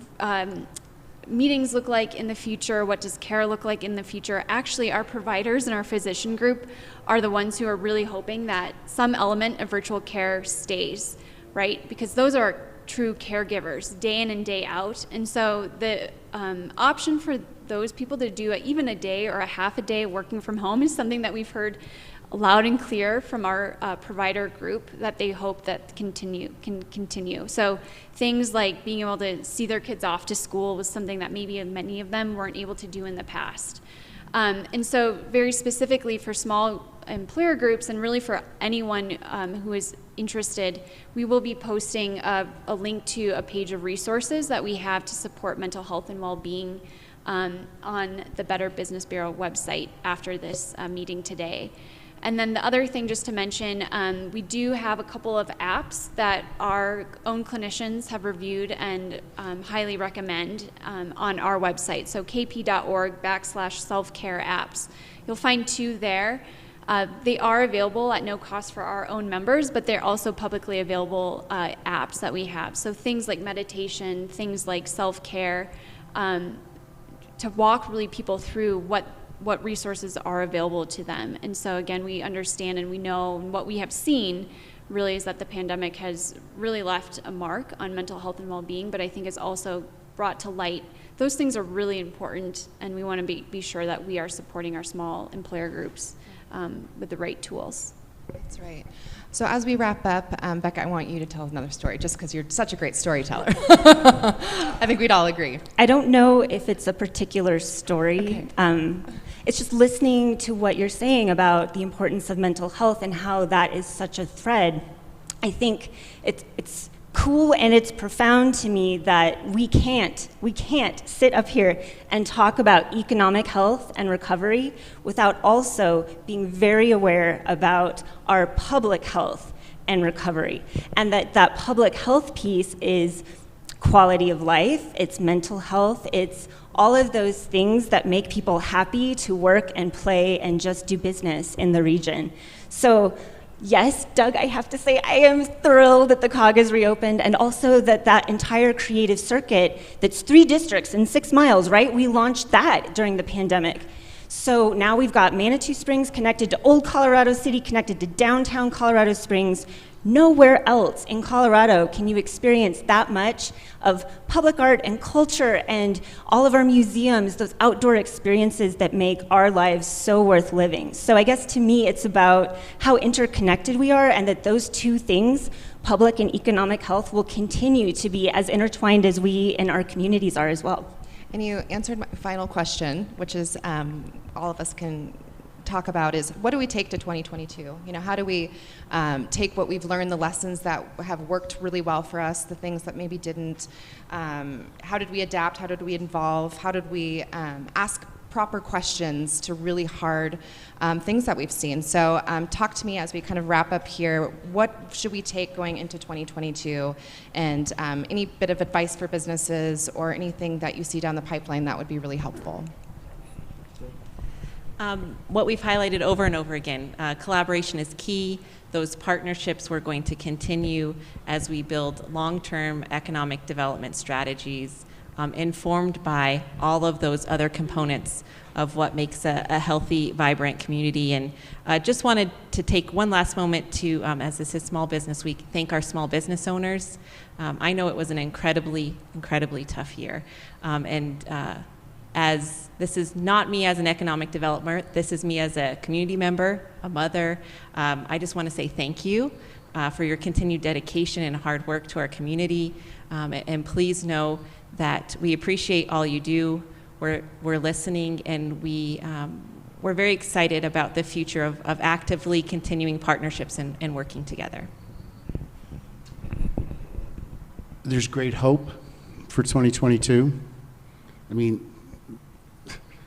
meetings look like in the future, what does care look like in the future, actually our providers and our physician group are the ones who are really hoping that some element of virtual care stays, right? Because those are true caregivers day in and day out. And so the option for those people to do even a day or a half a day working from home is something that we've heard loud and clear from our provider group that they hope that can continue. So things like being able to see their kids off to school was something that maybe many of them weren't able to do in the past. And so very specifically for small employer groups and really for anyone who is interested, we will be posting a link to a page of resources that we have to support mental health and well-being on the Better Business Bureau website after this meeting today. And then the other thing just to mention, we do have a couple of apps that our own clinicians have reviewed and highly recommend on our website. So kp.org/self-care apps. You'll find 2 there. They are available at no cost for our own members, but they're also publicly available apps that we have. So things like meditation, things like self-care, to walk really people through what resources are available to them. And so again, we understand and we know, and what we have seen really is that the pandemic has really left a mark on mental health and well-being, but I think it's also brought to light those things are really important, and we want to be sure that we are supporting our small employer groups with the right tools. That's right. So as we wrap up, Becca, I want you to tell another story, just because you're such a great storyteller. I think we'd all agree. I don't know if it's a particular story. Okay. It's just listening to what you're saying about the importance of mental health and how that is such a thread. I think it's cool and it's profound to me that we can't sit up here and talk about economic health and recovery without also being very aware about our public health and recovery. And that public health piece is quality of life, it's mental health, it's all of those things that make people happy to work and play and just do business in the region. So yes, Doug, I have to say I am thrilled that the COG is reopened, and also that entire creative circuit that's 3 districts and 6 miles, right? We launched that during the pandemic. So now we've got Manitou Springs connected to Old Colorado City, connected to downtown Colorado Springs. Nowhere else in Colorado can you experience that much of public art and culture and all of our museums, those outdoor experiences that make our lives so worth living. So I guess to me it's about how interconnected we are, and that those 2 things, public and economic health, will continue to be as intertwined as we and our communities are as well. And you answered my final question, which is all of us can talk about, is what do we take to 2022? You know, how do we take what we've learned, the lessons that have worked really well for us, the things that maybe didn't? How did we adapt? How did we evolve? How did we ask proper questions to really hard things that we've seen? So talk to me as we kind of wrap up here. What should we take going into 2022? And any bit of advice for businesses or anything that you see down the pipeline that would be really helpful. What we've highlighted over and over again, collaboration is key. Those partnerships we're going to continue as we build long-term economic development strategies, informed by all of those other components of what makes a healthy, vibrant community. And just wanted to take one last moment to, as this is Small Business Week, thank our small business owners. I know it was an incredibly, incredibly tough year. As this is not me as an economic developer, this is me as a community member, a mother. I just want to say thank you. for your continued dedication and hard work to our community. And please know that we appreciate all you do. We're listening, and we're very excited about the future of actively continuing partnerships and working together. There's great hope for 2022. I mean,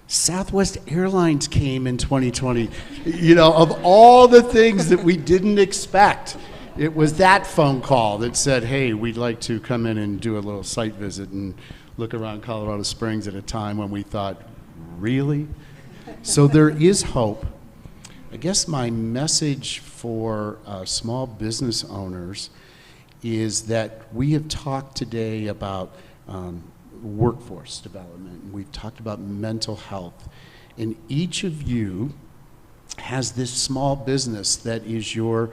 Southwest Airlines came in 2020. You know, of all the things that we didn't expect, it was that phone call that said, hey, we'd like to come in and do a little site visit and look around Colorado Springs at a time when we thought, really? So there is hope. I guess my message for small business owners is that we have talked today about workforce development. We've talked about mental health. And each of you has this small business that is your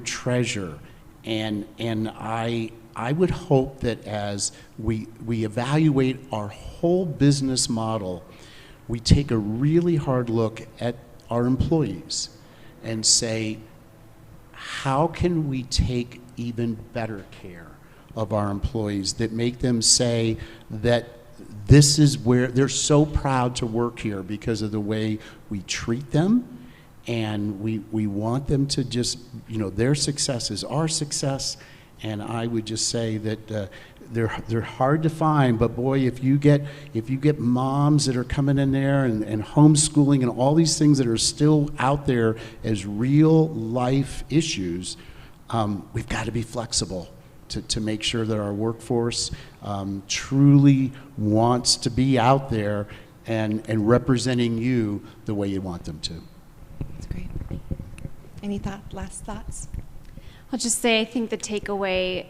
treasure. And I would hope that as we evaluate our whole business model, we take a really hard look at our employees and say, how can we take even better care of our employees that make them say that this is where they're so proud to work here because of the way we treat them, and we want them to just, their success is our success. And I would just say that they're hard to find, but boy, if you get moms that are coming in there and homeschooling and all these things that are still out there as real life issues, we've got to be flexible to make sure that our workforce truly wants to be out there and representing you the way you want them to. That's great. Any last thoughts? I'll just say I think the takeaway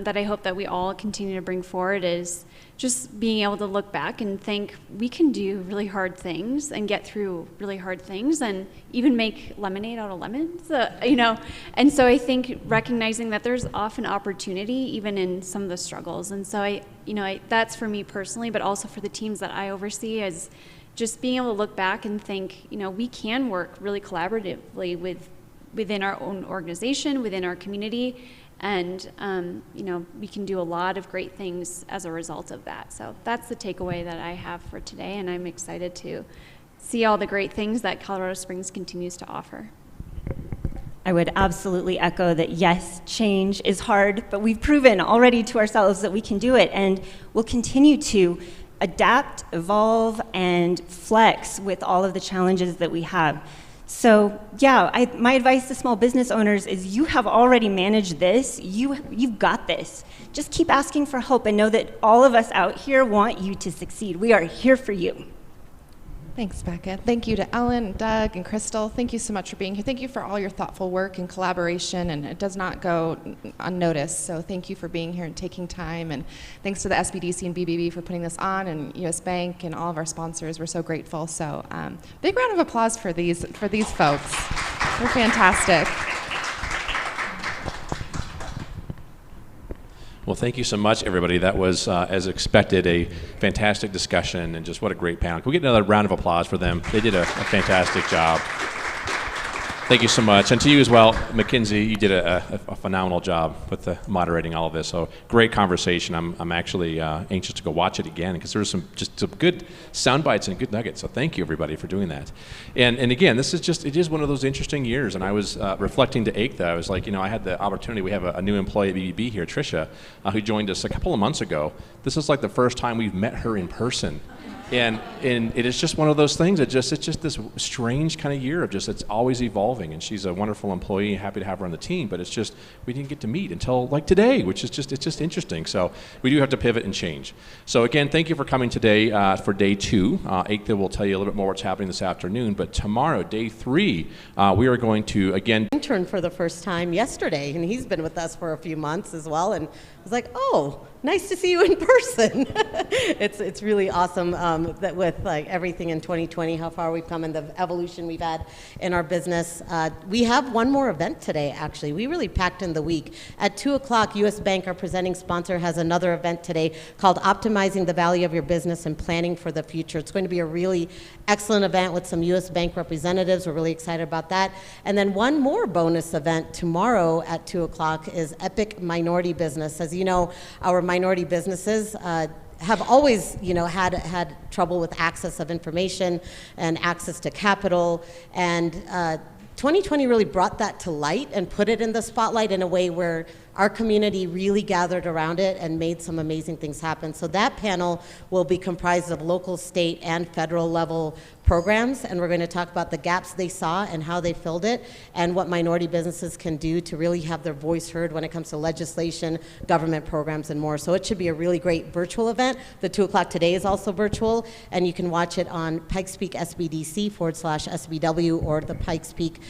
that I hope that we all continue to bring forward is just being able to look back and think we can do really hard things and get through really hard things and even make lemonade out of lemons, And so I think recognizing that there's often opportunity even in some of the struggles. And so that's for me personally, but also for the teams that I oversee, is just being able to look back and think, we can work really collaboratively within our own organization, within our community, and we can do a lot of great things as a result of that. So that's the takeaway that I have for today, and I'm excited to see all the great things that Colorado Springs continues to offer. I would absolutely echo that, yes, change is hard, but we've proven already to ourselves that we can do it, and we'll continue to adapt, evolve, and flex with all of the challenges that we have. So yeah, my advice to small business owners is you have already managed this. You've got this. Just keep asking for help and know that all of us out here want you to succeed. We are here for you. Thanks, Becca. Thank you to Ellen, Doug, and Crystal. Thank you so much for being here. Thank you for all your thoughtful work and collaboration, and it does not go unnoticed. So thank you for being here and taking time, and thanks to the SBDC and BBB for putting this on, and US Bank and all of our sponsors. We're so grateful. So big round of applause for these folks. They're fantastic. Well, thank you so much, everybody. That was, as expected, a fantastic discussion, and just what a great panel. Can we get another round of applause for them? They did a fantastic job. Thank you so much. And to you as well, Mackenzie, you did a phenomenal job with moderating all of this. So great conversation. I'm actually anxious to go watch it again, because there was some good sound bites and good nuggets. So thank you, everybody, for doing that. And again, it is one of those interesting years. And I was reflecting to Aikta. I was like, I had the opportunity. We have a new employee at BBB here, Tricia, who joined us a couple of months ago. This is like the first time we've met her in person. And it is just one of those things. It's just this strange kind of year of it's always evolving. And she's a wonderful employee. Happy to have her on the team. But it's just we didn't get to meet until like today, which is it's interesting. So we do have to pivot and change. So again, thank you for coming today for day 2. Aikta will tell you a little bit more what's happening this afternoon. But tomorrow, day 3, we are going to again intern for the first time yesterday, and he's been with us for a few months as well. And I was like, oh, nice to see you in person. It's really awesome that with like everything in 2020, how far we've come and the evolution we've had in our business. We have one more event today, actually. We really packed in the week. At 2 o'clock, U.S. Bank, our presenting sponsor, has another event today called Optimizing the Value of Your Business and Planning for the Future. It's going to be a really excellent event with some U.S. Bank representatives. We're really excited about that. And then one more bonus event tomorrow at 2 o'clock is Epic Minority Business. As you know, our minority businesses have always, had trouble with access of information and access to capital. And 2020 really brought that to light and put it in the spotlight in a way where our community really gathered around it and made some amazing things happen. So that panel will be comprised of local, state, and federal level programs, and we're going to talk about the gaps they saw and how they filled it, and what minority businesses can do to really have their voice heard when it comes to legislation, government programs, and more. So it should be a really great virtual event. The 2 o'clock today is also virtual, and you can watch it on Pikes Peak SBDC/SBW or the Pikes Peak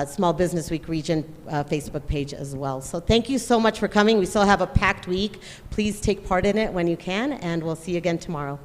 Small Business Week Region Facebook page as well. So thank you so much for coming. We still have a packed week. Please take part in it when you can, and we'll see you again tomorrow.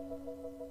Thank you.